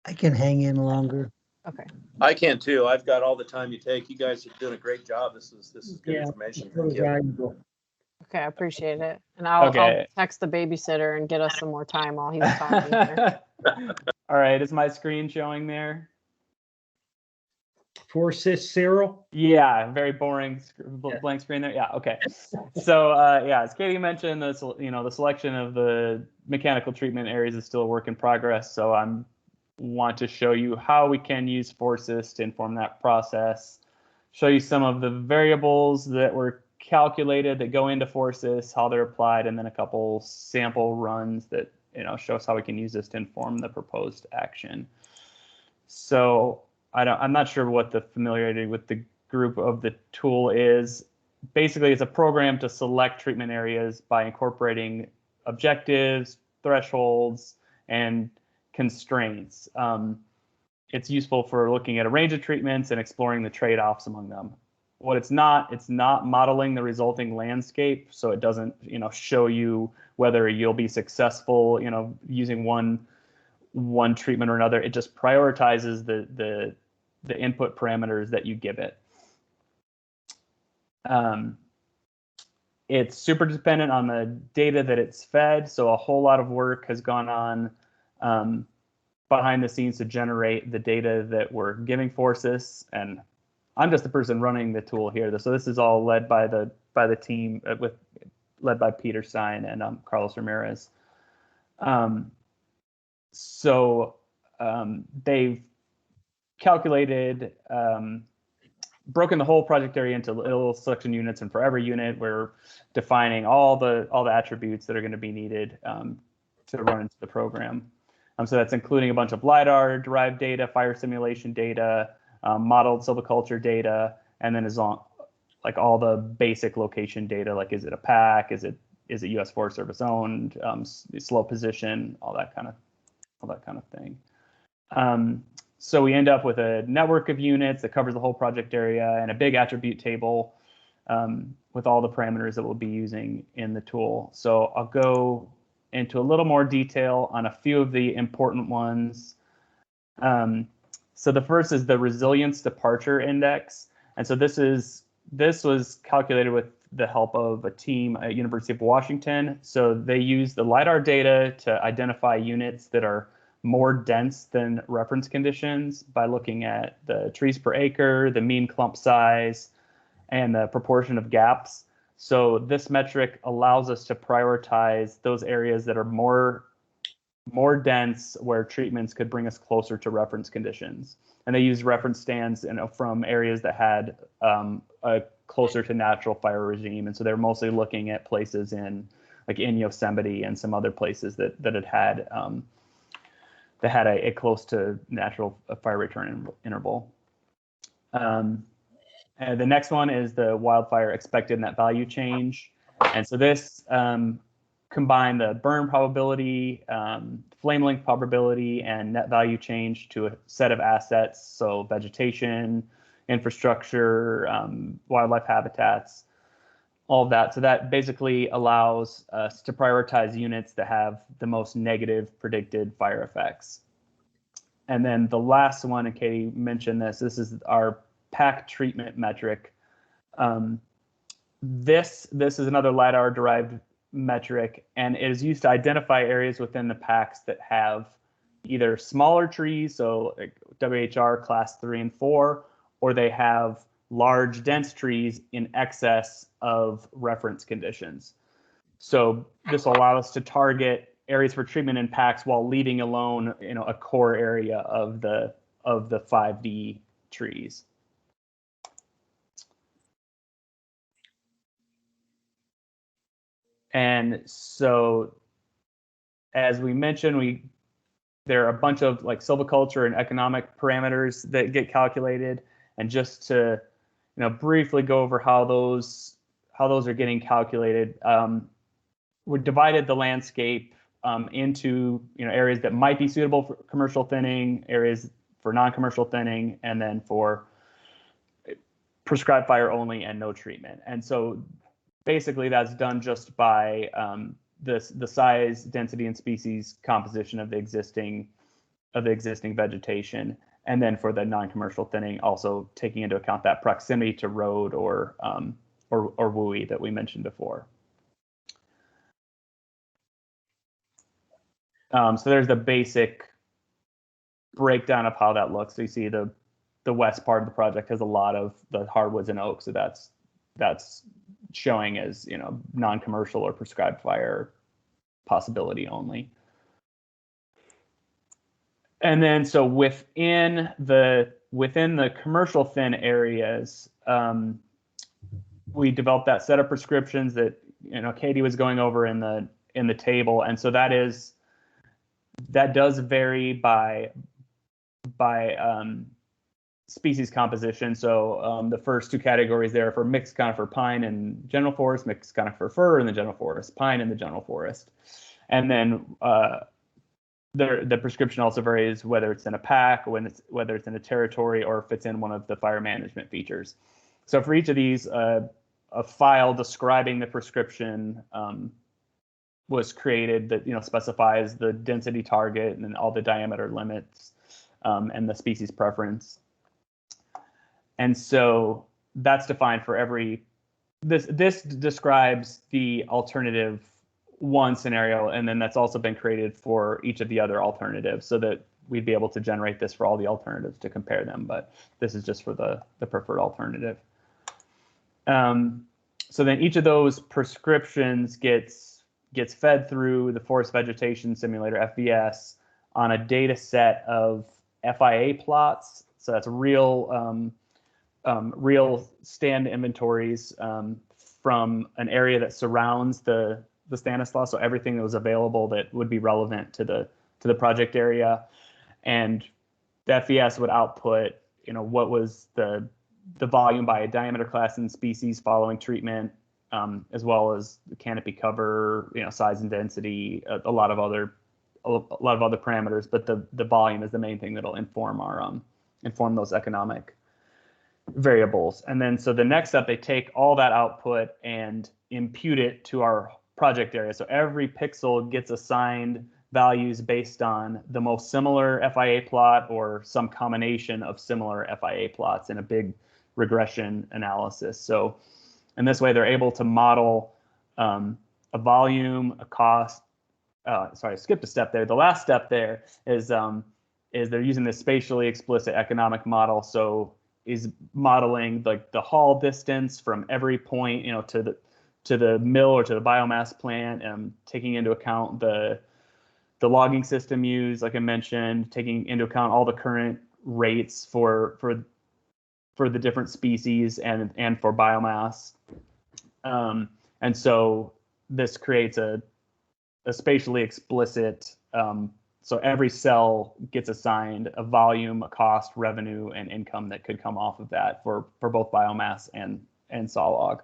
I can hang in longer. Okay. I can too. I've got all the time you take. You guys are doing a great job. This is good information. Thank you. Okay, I appreciate it. And I'll text the babysitter and get us some more time while he's talking here. All right, is my screen showing there? For cis Cyril? Yeah, very boring blank screen there. Yeah, okay. So as Katie mentioned, the selection of the mechanical treatment areas is still a work in progress. So I want to show you how we can use Forces to inform that process. Show you some of the variables that were calculated that go into Forces, how they're applied, and then a couple sample runs that show us how we can use this to inform the proposed action. So I'm not sure what the familiarity with the group of the tool is. Basically, it's a program to select treatment areas by incorporating objectives, thresholds, and constraints. It's useful for looking at a range of treatments and exploring the trade-offs among them. What it's not modeling the resulting landscape, so it doesn't show you whether you'll be successful using one treatment or another. It just prioritizes the input parameters that you give it. It's super dependent on the data that it's fed, so a whole lot of work has gone on behind the scenes to generate the data that we're giving Forces, and I'm just the person running the tool here. So this is all led by the team led by Peter Stein and Carlos Ramirez. They've calculated, broken the whole project area into little selection units, and for every unit, we're defining all the attributes that are going to be needed to run into the program. So that's including a bunch of LiDAR derived data, fire simulation data, modeled silviculture data, and then like all the basic location data, like is it a pack, is it U.S. Forest Service owned, slope position, all that kind of thing. So we end up with a network of units that covers the whole project area and a big attribute table with all the parameters that we'll be using in the tool. So I'll go into a little more detail on a few of the important ones. So the first is the resilience departure index. And so this was calculated with the help of a team at University of Washington. So they use the LiDAR data to identify units that are more dense than reference conditions by looking at the trees per acre, the mean clump size, and the proportion of gaps. So this metric allows us to prioritize those areas that are more dense, where treatments could bring us closer to reference conditions. And they use reference stands from areas that had a closer to natural fire regime. And so they're mostly looking at places in Yosemite and some other places that had had a close to natural fire return interval. And the next one is the wildfire expected net value change. And so this combined the burn probability, flame length probability, and net value change to a set of assets. So vegetation, infrastructure, wildlife habitats, all of that. So that basically allows us to prioritize units that have the most negative predicted fire effects. And then the last one, and Katie mentioned this is our PAC treatment metric. This is another LiDAR-derived metric, and it is used to identify areas within the PACs that have either smaller trees, so like WHR class 3 and 4, or they have large dense trees in excess of reference conditions. So this will allow us to target areas for treatment in PACs while leaving alone, a core area of the 5D trees. And so, as we mentioned, there are a bunch of like silviculture and economic parameters that get calculated. And just to briefly go over how those are getting calculated, we divided the landscape into areas that might be suitable for commercial thinning, areas for non-commercial thinning, and then for prescribed fire only and no treatment. And so basically that's done just by the size, density, and species composition of the existing vegetation. And then for the non-commercial thinning, also taking into account that proximity to road or WUI that we mentioned before. So there's the basic breakdown of how that looks. So you see the west part of the project has a lot of the hardwoods and oaks, so that's showing as non-commercial or prescribed fire possibility only. And then so within the commercial thin areas, we developed that set of prescriptions that Katie was going over in the table, and so that does vary by species composition. So the first two categories there are for mixed conifer pine and general forest, mixed conifer fir in the general forest, pine in the general forest. And then the prescription also varies whether it's in a PAC, whether it's in a territory, or if it's in one of the fire management features. So for each of these, a file describing the prescription was created that specifies the density target and then all the diameter limits and the species preference. And so that's defined for this describes the alternative one scenario, and then that's also been created for each of the other alternatives so that we'd be able to generate this for all the alternatives to compare them, but this is just for the preferred alternative. So then each of those prescriptions gets fed through the Forest Vegetation Simulator, FVS, on a data set of FIA plots. So that's real stand inventories from an area that surrounds the Stanislaus. So everything that was available that would be relevant to the project area, and the FVS would output what was the volume by a diameter class and species following treatment, as well as the canopy cover, size and density, a lot of other parameters, but the volume is the main thing that'll inform those economic variables. And then so the next step, they take all that output and impute it to our project area. So every pixel gets assigned values based on the most similar FIA plot or some combination of similar FIA plots in a big regression analysis. So in this way, they're able to model a volume, a cost. Sorry, I skipped a step there. The last step there is they're using this spatially explicit economic model. So is modeling like the haul distance from every point, to the mill or to the biomass plant, taking into account the logging system used, like I mentioned, taking into account all the current rates for the different species and for biomass. And so this creates a spatially explicit So every cell gets assigned a volume, a cost, revenue, and income that could come off of that for both biomass and saw log.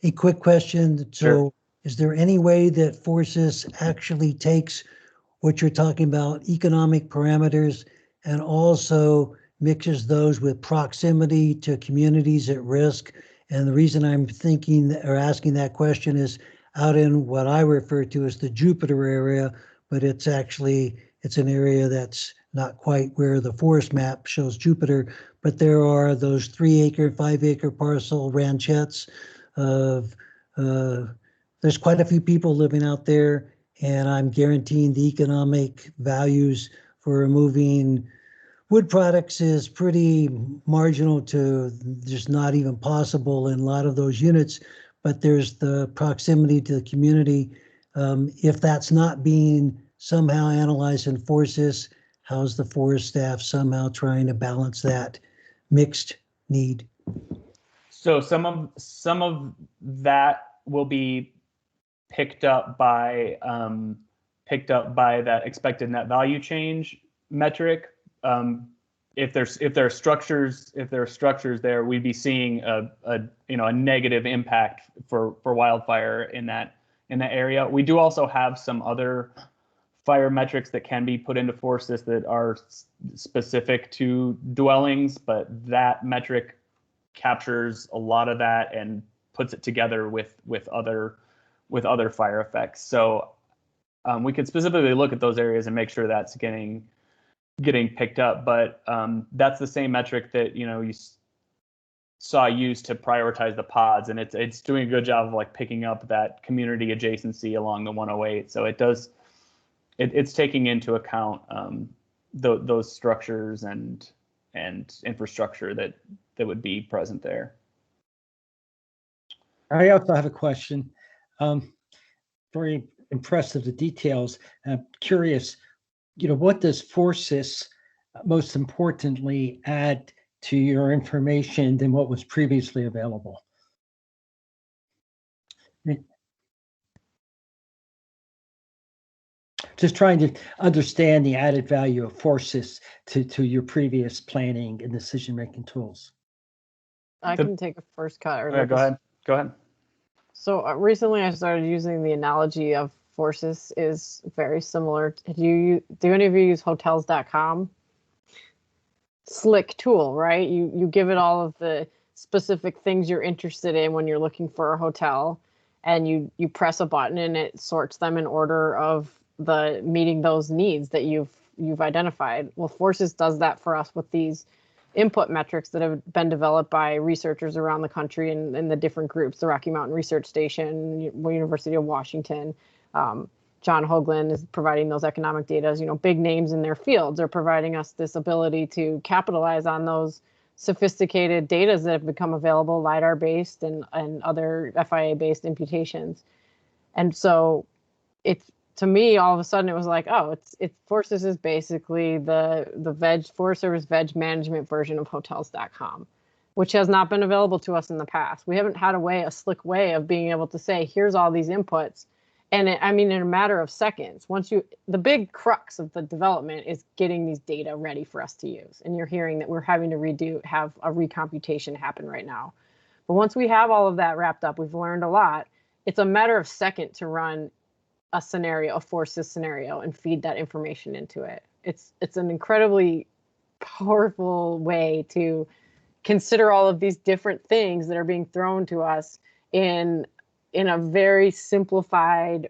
A quick question. So Sure. is there any way that Forces actually takes what you're talking about, economic parameters, and also mixes those with proximity to communities at risk? And the reason I'm thinking or asking that question is out in what I refer to as the Jupiter area, but it's an area that's not quite where the forest map shows Jupiter, but there are those 3-acre, 5-acre parcel ranchettes of, there's quite a few people living out there, and I'm guaranteeing the economic values for removing wood products is pretty marginal to just not even possible in a lot of those units, but there's the proximity to the community. If that's not being somehow analyzed in Forces, how's the forest staff somehow trying to balance that mixed need? So some of that will be picked up by that expected net value change metric. If there are structures there, we'd be seeing a negative impact for wildfire in that area. We do also have some other fire metrics that can be put into Forces that are specific to dwellings, but that metric captures a lot of that and puts it together with other fire effects. So we could specifically look at those areas and make sure that's getting picked up. But that's the same metric that you saw used to prioritize the pods, and it's doing a good job of like picking up that community adjacency along the 108. So it's taking into account those structures and infrastructure that would be present there. I also have a question. Very impressive, the details. I'm curious, what does Forces most importantly add to your information than what was previously available? Just trying to understand the added value of Forces to your previous planning and decision-making tools. I can take a first cut. Yeah, go ahead. So recently I started using the analogy of Forces is very similar. Do any of you use hotels.com? Slick tool, right? You give it all of the specific things you're interested in when you're looking for a hotel, and you press a button and it sorts them in order of the meeting those needs that you've identified. Well, Forces does that for us with these input metrics that have been developed by researchers around the country and the different groups, the Rocky Mountain Research Station, University of Washington. John Hoagland is providing those economic data. Big names in their fields are providing us this ability to capitalize on those sophisticated data that have become available, LiDAR-based and other FIA-based imputations. And so to me, all of a sudden, it was like, oh, Forces is basically the Forest Service veg management version of hotels.com, which has not been available to us in the past. We haven't had a slick way of being able to say, here's all these inputs. And in a matter of seconds, the big crux of the development is getting these data ready for us to use. And you're hearing that we're having to have a recomputation happen right now. But once we have all of that wrapped up, we've learned a lot. It's a matter of second to run a Forces scenario and feed that information into it. It's an incredibly powerful way to consider all of these different things that are being thrown to us in a very simplified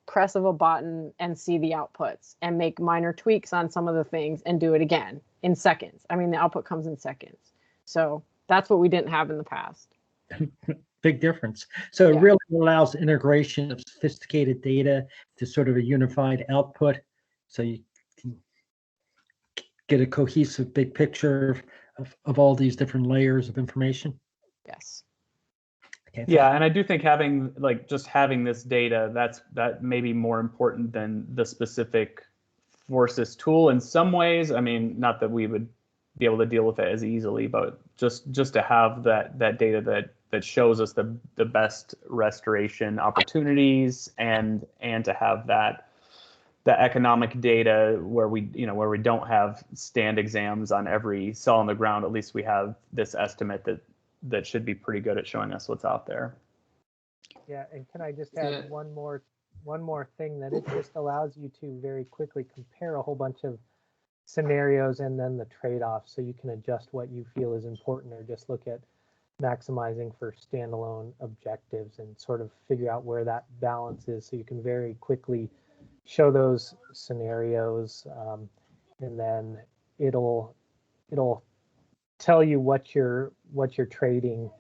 press of a button and see the outputs and make minor tweaks on some of the things and do it again in seconds. The output comes in seconds. So that's what we didn't have in the past. Big difference. So it really allows integration of sophisticated data to sort of a unified output. So you can get a cohesive big picture of all these different layers of information. Yes. Okay. Yeah, and I do think having this data, that may be more important than the specific Forces tool in some ways. Not that we would be able to deal with it as easily, but just to have that data that shows us the best restoration opportunities and to have that the economic data where we don't have stand exams on every cell on the ground, at least we have this estimate that should be pretty good at showing us what's out there. Yeah, and can I just add one more thing, that it just allows you to very quickly compare a whole bunch of scenarios and then the trade-offs, so you can adjust what you feel is important, or just look at maximizing for standalone objectives and sort of figure out where that balance is, so you can very quickly show those scenarios, and then it'll tell you what you're trading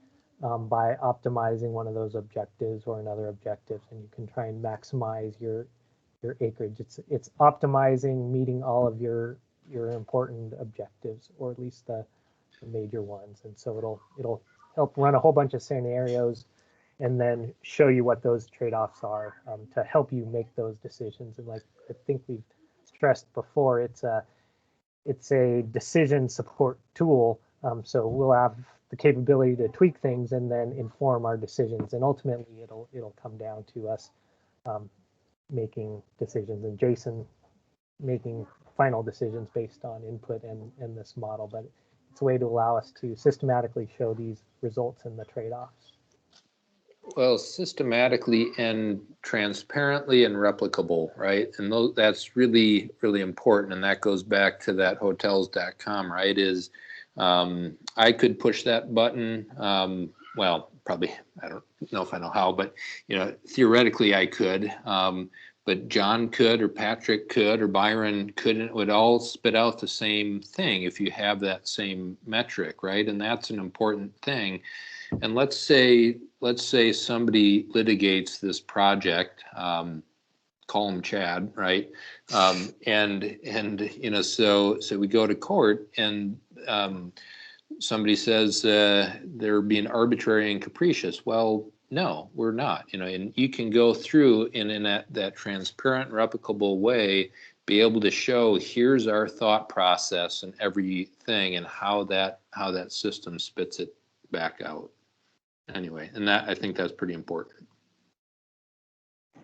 by optimizing one of those objectives or another objective, and you can try and maximize your acreage. It's optimizing meeting all of your important objectives, or at least the major ones, and so it'll help run a whole bunch of scenarios and then show you what those trade-offs are, to help you make those decisions. And like I think we've stressed before, it's a decision support tool, so we'll have the capability to tweak things and then inform our decisions, and ultimately it'll come down to us making decisions, and Jason making final decisions based on input and this model. But it's a way to allow us to systematically show these results and the trade-offs. Well, systematically and transparently and replicable, right? And that's really, really important. And that goes back to that hotels.com, right? Is I could push that button. Well, probably, I don't know if I know how, but theoretically I could. But John could, or Patrick could, or Byron couldn't. It would all spit out the same thing if you have that same metric, right? And that's an important thing. And let's say somebody litigates this project, call him Chad, right? So we go to court, and somebody says they're being arbitrary and capricious. Well, no, we're not. And you can go through and in that transparent, replicable way, be able to show here's our thought process and everything, and how that system spits it back out. Anyway, and I think that's pretty important.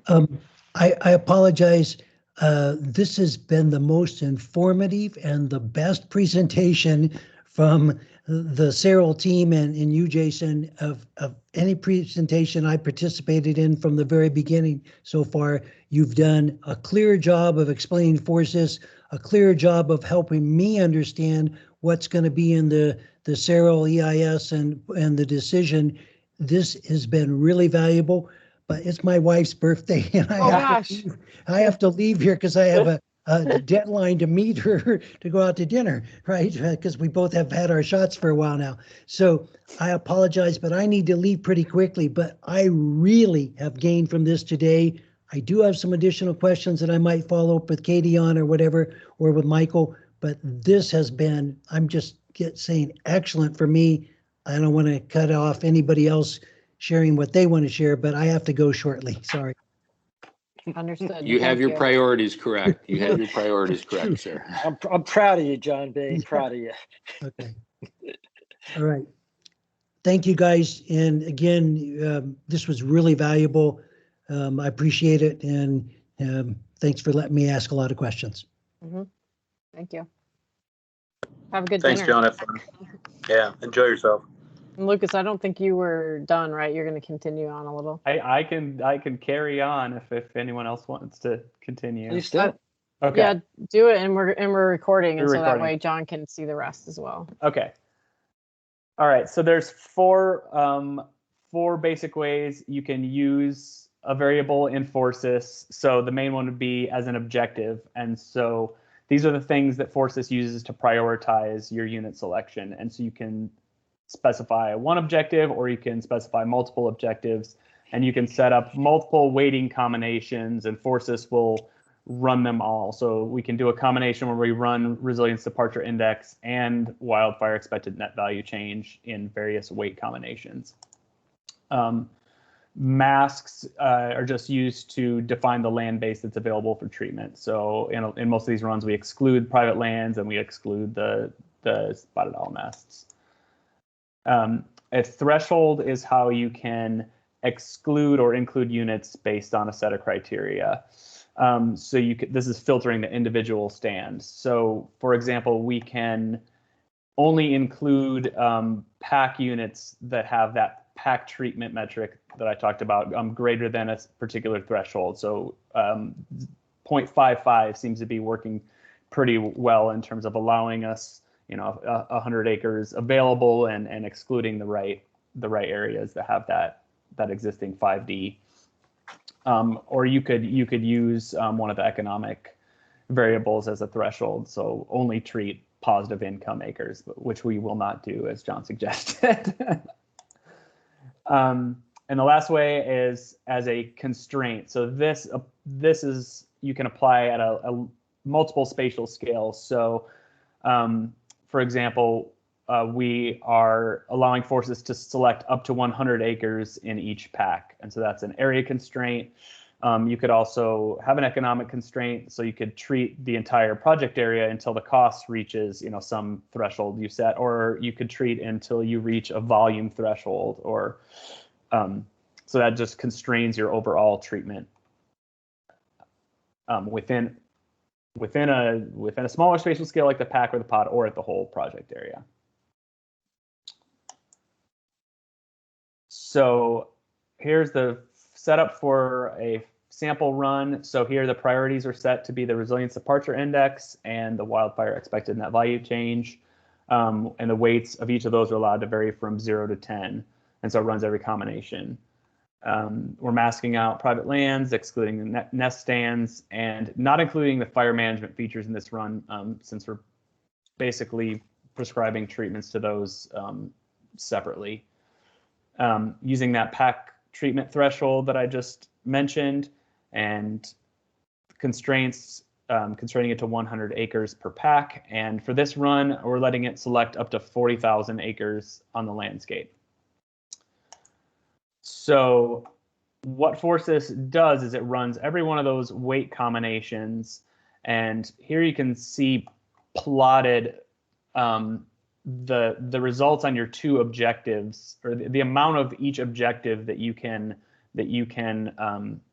I apologize. This has been the most informative and the best presentation from the Cyril team and you, Jason, of any presentation I participated in from the very beginning so far. You've done a clear job of explaining forces, a clear job of helping me understand what's going to be in the Cyril EIS and the decision. This has been really valuable, but it's my wife's birthday, and I have to leave here because I have a deadline to meet her to go out to dinner, right? Because we both have had our shots for a while now. So I apologize, but I need to leave pretty quickly. But I really have gained from this today. I do have some additional questions that I might follow up with Katie on or whatever, or with Michael. But this has been, I'm just saying, excellent for me. I don't want to cut off anybody else sharing what they want to share, but I have to go shortly. Sorry. Understood. You have your priorities correct. You have your priorities correct, sir. I'm proud of you, John B. Proud of you. Okay. All right. Thank you, guys. And again, this was really valuable. I appreciate it. And thanks for letting me ask a lot of questions. Mm-hmm. Thank you. Have a good Thanks, dinner. John. Have fun. Yeah, enjoy yourself. And Lucas, I don't think you were done, right? You're going to continue on a little. I can carry on if anyone else wants to continue. Please do. Okay. Yeah, do it, and we're recording, and We're so that recording. way John can see the rest as well. Okay. All right. So there's four basic ways you can use a variable in Forces. So the main one would be as an objective, and so these are the things that Forces uses to prioritize your unit selection. And so you can specify one objective, or you can specify multiple objectives, and you can set up multiple weighting combinations, and Forces will run them all. So we can do a combination where we run resilience departure index and wildfire expected net value change in various weight combinations. Masks are just used to define the land base that's available for treatment. So in most of these runs, we exclude private lands and we exclude the spotted owl nests. A threshold is how you can exclude or include units based on a set of criteria. So this is filtering the individual stand. So for example, we can only include pack units that have that pack treatment metric that I talked about greater than a particular threshold. So 0.55 seems to be working pretty well in terms of allowing us, 100 acres available and excluding the right areas that have that existing 5D. Or you could use one of the economic variables as a threshold. So only treat positive income acres, which we will not do, as John suggested. And the last way is as a constraint. So this is, you can apply at a multiple spatial scale. So for example, we are allowing forces to select up to 100 acres in each pack. And so that's an area constraint. You could also have an economic constraint. So you could treat the entire project area until the cost reaches, some threshold you set, or you could treat until you reach a volume threshold, or so that just constrains your overall treatment within a smaller spatial scale like the pack or the pod, or at the whole project area. So here's the setup for a sample run. So here the priorities are set to be the resilience departure index and the wildfire expected net value change. And the weights of each of those are allowed to vary from 0 to 10. And so it runs every combination. We're masking out private lands, excluding the nest stands, and not including the fire management features in this run, since we're basically prescribing treatments to those separately. Using that pack treatment threshold that I just mentioned, and constraints, constraining it to 100 acres per pack. And for this run, we're letting it select up to 40,000 acres on the landscape. So what FORCES does is it runs every one of those weight combinations. And here you can see plotted the results on your two objectives, or the amount of each objective that you can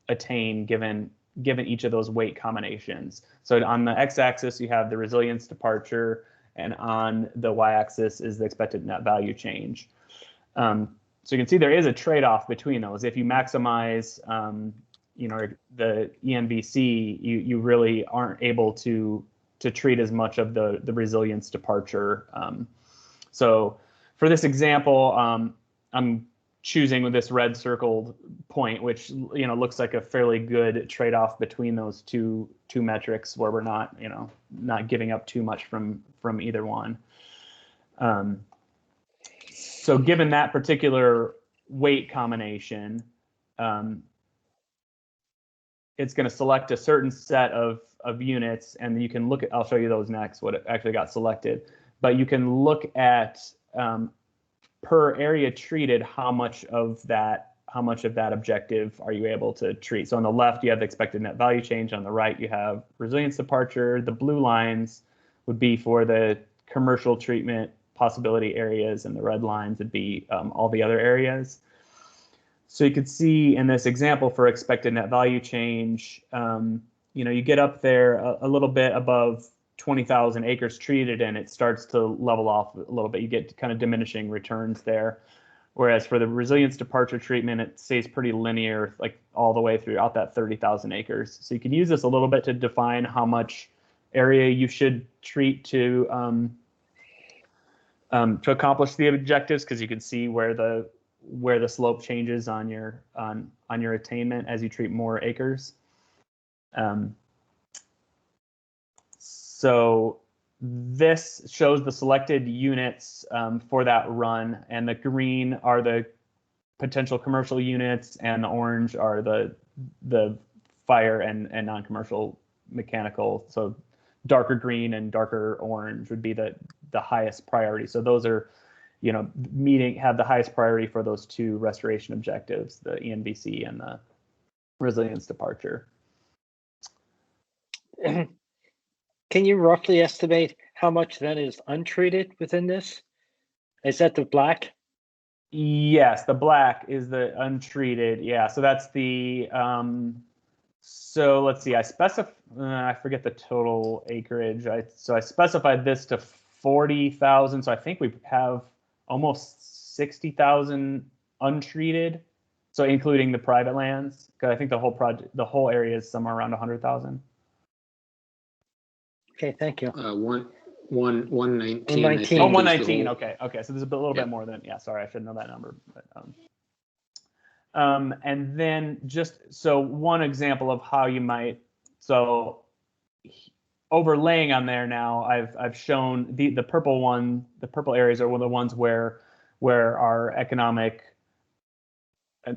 attain given each of those weight combinations. So on the x-axis you have the resilience departure, and on the y-axis is the expected net value change. So you can see there is a trade-off between those. If you maximize the ENVC, you really aren't able to treat as much of the resilience departure. So for this example, I'm choosing with this red circled point, which looks like a fairly good trade-off between those two metrics, where we're not giving up too much from either one. So given that particular weight combination, it's going to select a certain set of units, and you can look at, I'll show you those next, what it actually got selected. But you can look at per area treated, how much of that objective are you able to treat. So on the left, you have the expected net value change. On the right, you have resilience departure. The blue lines would be for the commercial treatment possibility areas, and the red lines would be all the other areas. So you could see in this example for expected net value change, you get up there a little bit above 20,000 acres treated, and it starts to level off a little bit. You get kind of diminishing returns there. Whereas for the resilience departure treatment, it stays pretty linear, like all the way throughout that 30,000 acres. So you can use this a little bit to define how much area you should treat to accomplish the objectives, because you can see where the slope changes on your attainment as you treat more acres. So this shows the selected units for that run, and the green are the potential commercial units, and the orange are the fire and non-commercial mechanical. So darker green and darker orange would be the highest priority. So those are, have the highest priority for those two restoration objectives, the ENVC and the resilience departure. Can you roughly estimate how much then is untreated within this? Is that the black? Yes, the black is the untreated. Yeah, so that's the So let's see, I forget the total acreage. So I specified this to 40,000. So I think we have almost 60,000 untreated. So including the private lands, because I think the whole area is somewhere around 100,000. Okay, thank you. 119. 119. Oh, 119. Okay. So there's a little bit more than, sorry, I should know that number. But, and then so one example of how you might, so overlaying on there now, I've shown the purple areas are the ones where our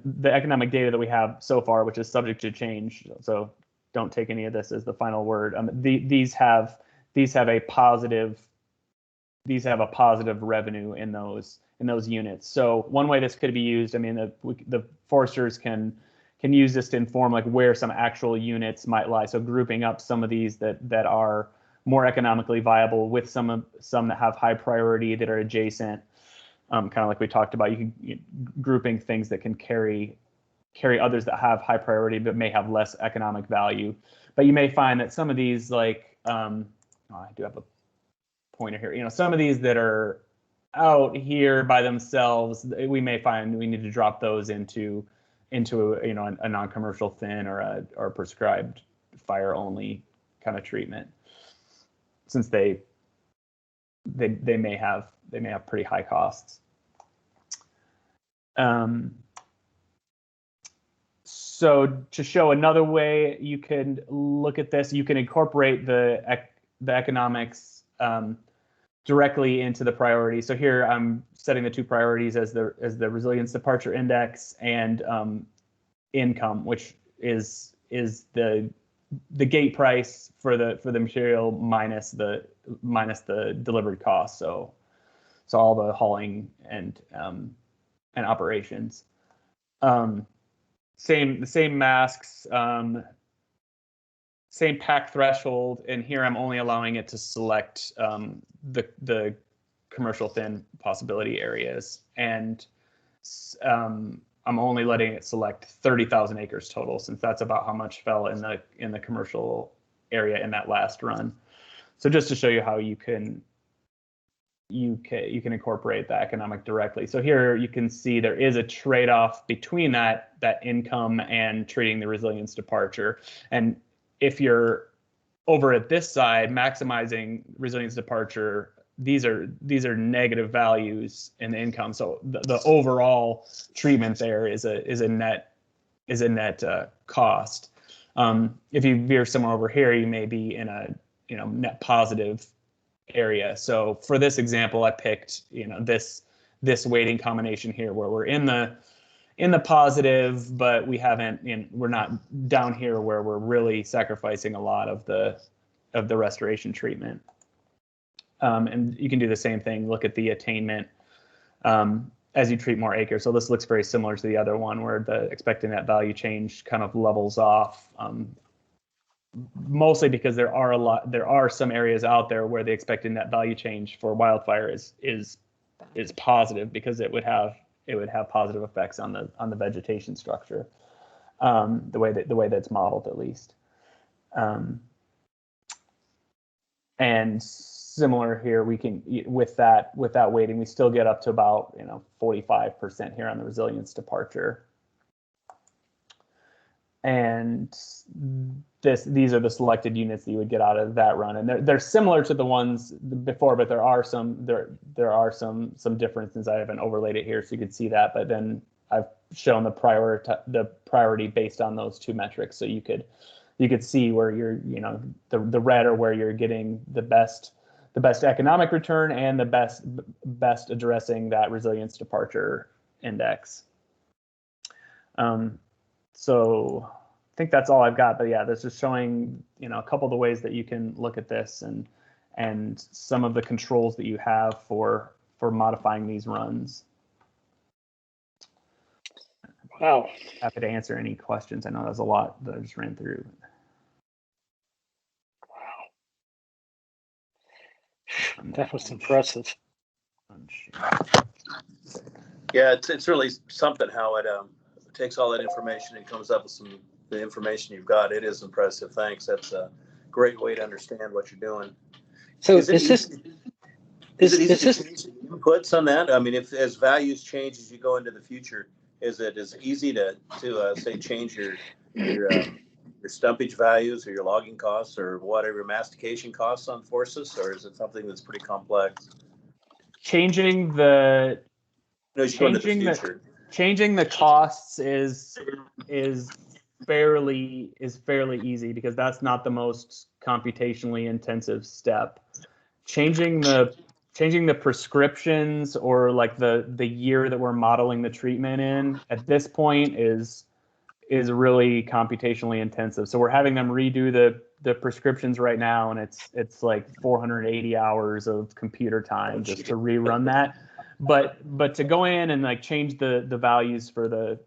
the economic data that we have so far, which is subject to change. So don't take any of this as the final word. These have a positive revenue in those units. So one way this could be used, I mean, the foresters can use this to inform like where some actual units might lie. So grouping up some of these that are more economically viable with some that have high priority that are adjacent. Kind of like we talked about, grouping things that can carry others that have high priority but may have less economic value. But you may find that some of these, like I do have a pointer here. Some of these that are out here by themselves, we may find we need to drop those into a non-commercial thin or a prescribed fire only kind of treatment, since they may have pretty high costs. So to show another way you can look at this, you can incorporate the economics directly into the priority. So here I'm setting the two priorities as the resilience departure index and income, which is the gate price for the material minus the delivered cost. So all the hauling and operations. The same masks, same pack threshold, and here I'm only allowing it to select the commercial thin possibility areas, and I'm only letting it select 30,000 acres total, since that's about how much fell in the commercial area in that last run. So just to show you how you can incorporate the economic directly. So here you can see there is a trade-off between that income and treating the resilience departure. And if you're over at this side maximizing resilience departure, these are negative values in the income. So the overall treatment there is a net cost. If you veer somewhere over here, you may be in a net positive area. So for this example, I picked this weighting combination here, where we're in the positive, but we're not down here where we're really sacrificing a lot of the restoration treatment. And you can do the same thing. Look at the attainment as you treat more acres. So this looks very similar to the other one, where the expected net value change kind of levels off. Mostly because there are some areas out there where the expected net value change for wildfire is positive, because it would have positive effects on the vegetation structure, the way that's modeled, at least. And similar here, we can, with that weighting, we still get up to about 45% here on the resilience departure. And these are the selected units that you would get out of that run, and they're similar to the ones before, but there are some differences. I haven't overlaid it here so you could see that, but then I've shown the priority based on those two metrics, so you could see where you're the red are where you're getting the best economic return and the best addressing that resilience departure index. So I think that's all I've got, but yeah, this is showing a couple of the ways that you can look at this and some of the controls that you have for modifying these runs. Wow. Happy to answer any questions. I know there's a lot that I just ran through. Wow. That was impressive. Yeah, it's really something how it takes all that information and comes up with some the information you've got. It is impressive. Thanks. That's a great way to understand what you're doing. So Is it easy to change the inputs on that? I mean, if as values change as you go into the future, is it easy to say change your stumpage values or your logging costs or whatever your mastication costs on forces, or is it something that's pretty complex? Changing the changing the costs is fairly easy because that's not the most computationally intensive step. Changing the prescriptions or like the year that we're modeling the treatment in at this point is really computationally intensive. So we're having them redo the prescriptions right now, and it's like 480 hours of computer time just to rerun that. But to go in and like change the values for the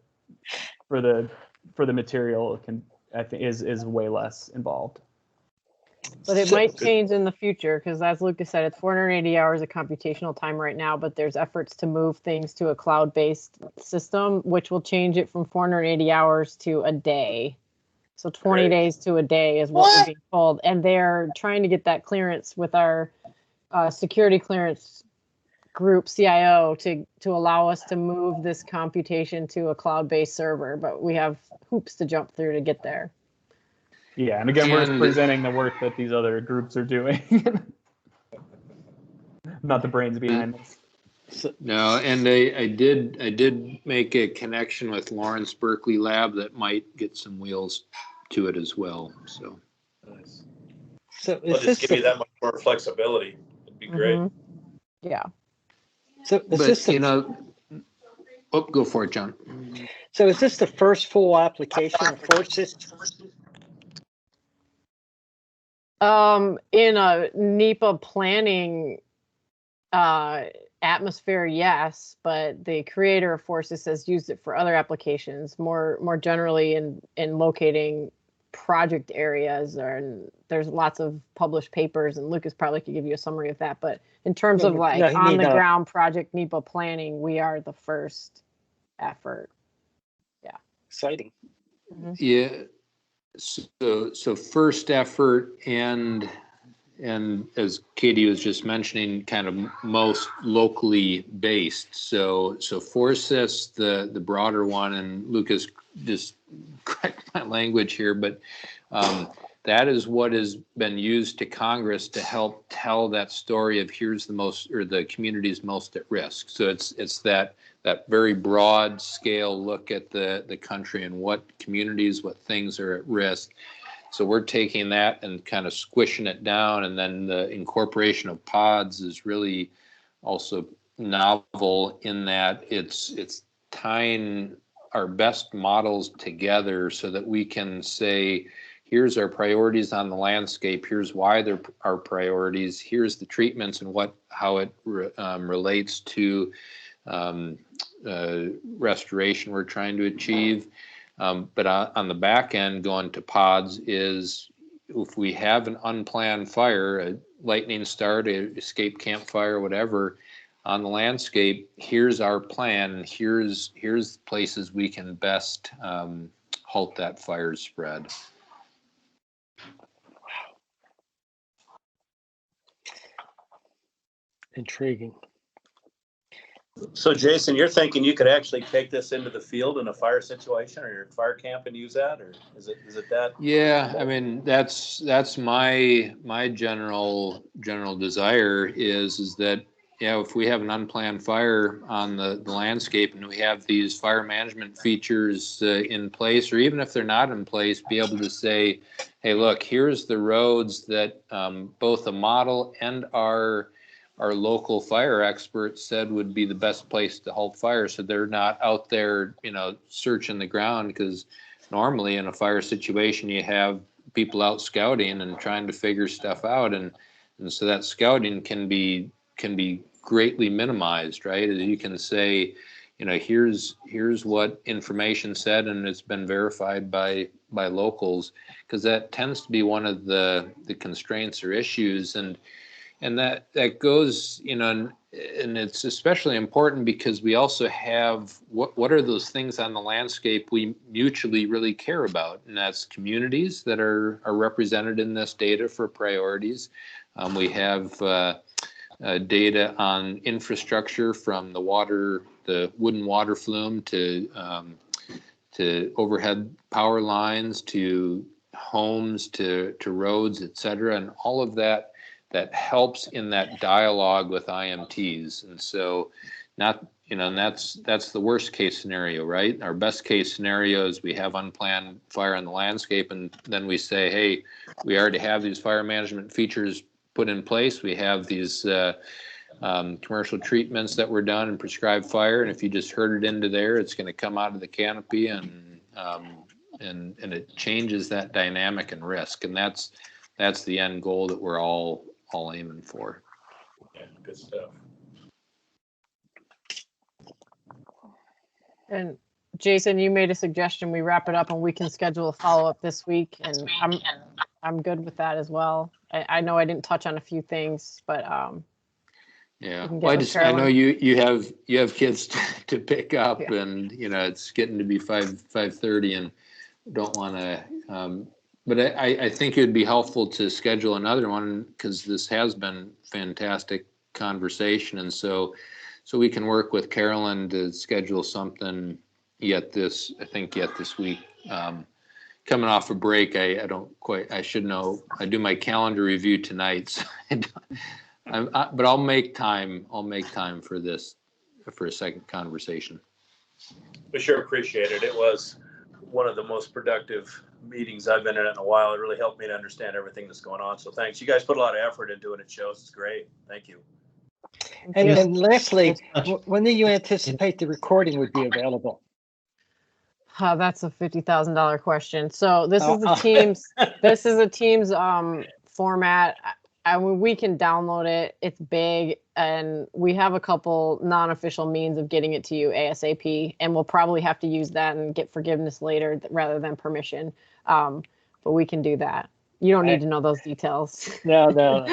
material I think is way less involved. But it might change in the future because, as Lucas said, it's 480 hours of computational time right now, but there's efforts to move things to a cloud-based system, which will change it from 480 hours to a day. So 20 days to a day is what we're being told. And they're trying to get that clearance with our security clearance group, CIO, to allow us to move this computation to a cloud-based server. But we have hoops to jump through to get there. Yeah, and again, we're just presenting the work that these other groups are doing, not the brains behind this. No, and I did make a connection with Lawrence Berkeley Lab that might get some wheels to it as well. So, nice. So it'll just give you that much more flexibility. It'd be great. Yeah. So but go for it, John. So is this the first full application of Forces? In a NEPA planning atmosphere, yes, but the creator of Forces has used it for other applications, more generally in locating project areas, and there's lots of published papers, and Lucas probably could give you a summary of that. But in terms of on the ground project NEPA planning, we are the first effort. Yeah. Exciting. Mm-hmm. Yeah. So first effort and as Katie was just mentioning, kind of most locally based. So Forces, the broader one, and Lucas just correct my language here, but that is what has been used to Congress to help tell that story of here's the communities most at risk. So it's that very broad scale look at the country and what communities, what things are at risk. So we're taking that and kind of squishing it down, and then the incorporation of pods is really also novel in that it's tying our best models together so that we can say, here's our priorities on the landscape, here's why they're our priorities, here's the treatments and how it relates to restoration we're trying to achieve. But on the back end, going to pods is if we have an unplanned fire, a lightning start, a escape campfire, whatever, on the landscape, here's our plan. Here's places we can best halt that fire spread. Intriguing. So Jason, you're thinking you could actually take this into the field in a fire situation or your fire camp and use that, or is it that? Yeah, I mean that's my general desire is that if we have an unplanned fire on the landscape and we have these fire management features in place, or even if they're not in place, be able to say, hey, look, here's the roads that both the model and our local fire experts said would be the best place to halt fire, so they're not out there, searching the ground, because normally in a fire situation you have people out scouting and trying to figure stuff out, and so that scouting can be greatly minimized, right? As you can say, here's what information said, and it's been verified by locals, because that tends to be one of the constraints or issues, and that goes, it's especially important because we also have what are those things on the landscape we mutually really care about, and that's communities that are represented in this data for priorities. We have data on infrastructure from the wooden water flume to overhead power lines to homes to roads, et cetera, and all of that helps in that dialogue with IMTs. And so and that's the worst case scenario, right? Our best case scenario is we have unplanned fire in the landscape, and then we say, hey, we already have these fire management features put in place. We have these commercial treatments that were done and prescribed fire, and if you just herd it into there, it's going to come out of the canopy, and it changes that dynamic and risk, and that's the end goal that we're all aiming for. Yeah, good stuff. And Jason, you made a suggestion we wrap it up and we can schedule a follow-up this week, and I'm good with that as well. I know I didn't touch on a few things, but yeah. Well, I know you have kids to pick up, yeah. And it's getting to be 5:30, and don't want to. But I think it would be helpful to schedule another one, because this has been fantastic conversation, and so we can work with Carolyn to schedule something yet this week. Coming off a break, I should know. I do my calendar review tonight, so but I'll make time for this, for a second conversation. We sure appreciate it. It was one of the most productive meetings I've been in a while. It really helped me to understand everything that's going on. So thanks. You guys put a lot of effort into it. It shows. It's great. Thank you. And lastly, when do you anticipate the recording would be available? That's a $50,000 question. So this is the Teams. This is a Teams format. We can download it. It's big, and we have a couple non-official means of getting it to you ASAP, and we'll probably have to use that and get forgiveness later rather than permission. But we can do that. You don't need to know those details. No.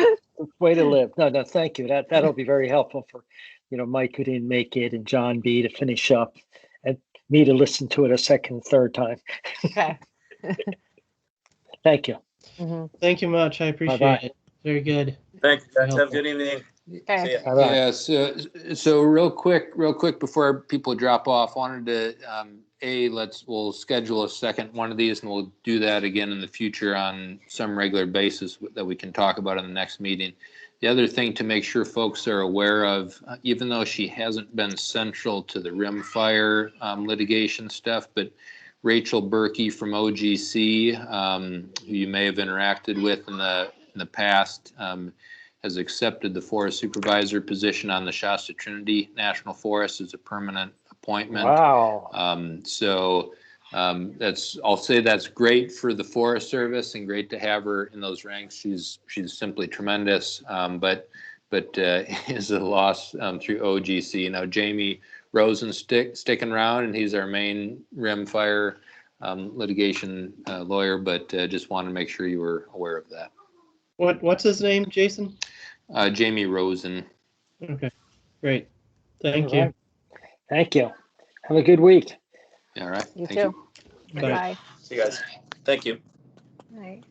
Way to live. No, thank you. That'll be very helpful for, Mike who didn't make it, and John B to finish up, and me to listen to it a second, third time. Okay. Thank you. Mm-hmm. Thank you much. I appreciate it. Very good. Thank you, guys. Have a good evening. Okay. Yeah. So real quick before people drop off, wanted to we'll schedule a second one of these, and we'll do that again in the future on some regular basis that we can talk about in the next meeting. The other thing to make sure folks are aware of, even though she hasn't been central to the rimfire litigation stuff, but Rachel Berkey from OGC, who you may have interacted with in the past, has accepted the forest supervisor position on the Shasta Trinity National Forest as a permanent appointment. Wow. I'll say that's great for the Forest Service, and great to have her in those ranks. She's simply tremendous, but is a loss through OGC. Now Jamie Rosen sticking around, and he's our main rimfire litigation lawyer, but just want to make sure you were aware of that. What's his name, Jason? Jamie Rosen. Okay, great. Thank you. Thank you. Have a good week. All right. You Thank too. you. Bye. See you guys. Thank you. Right.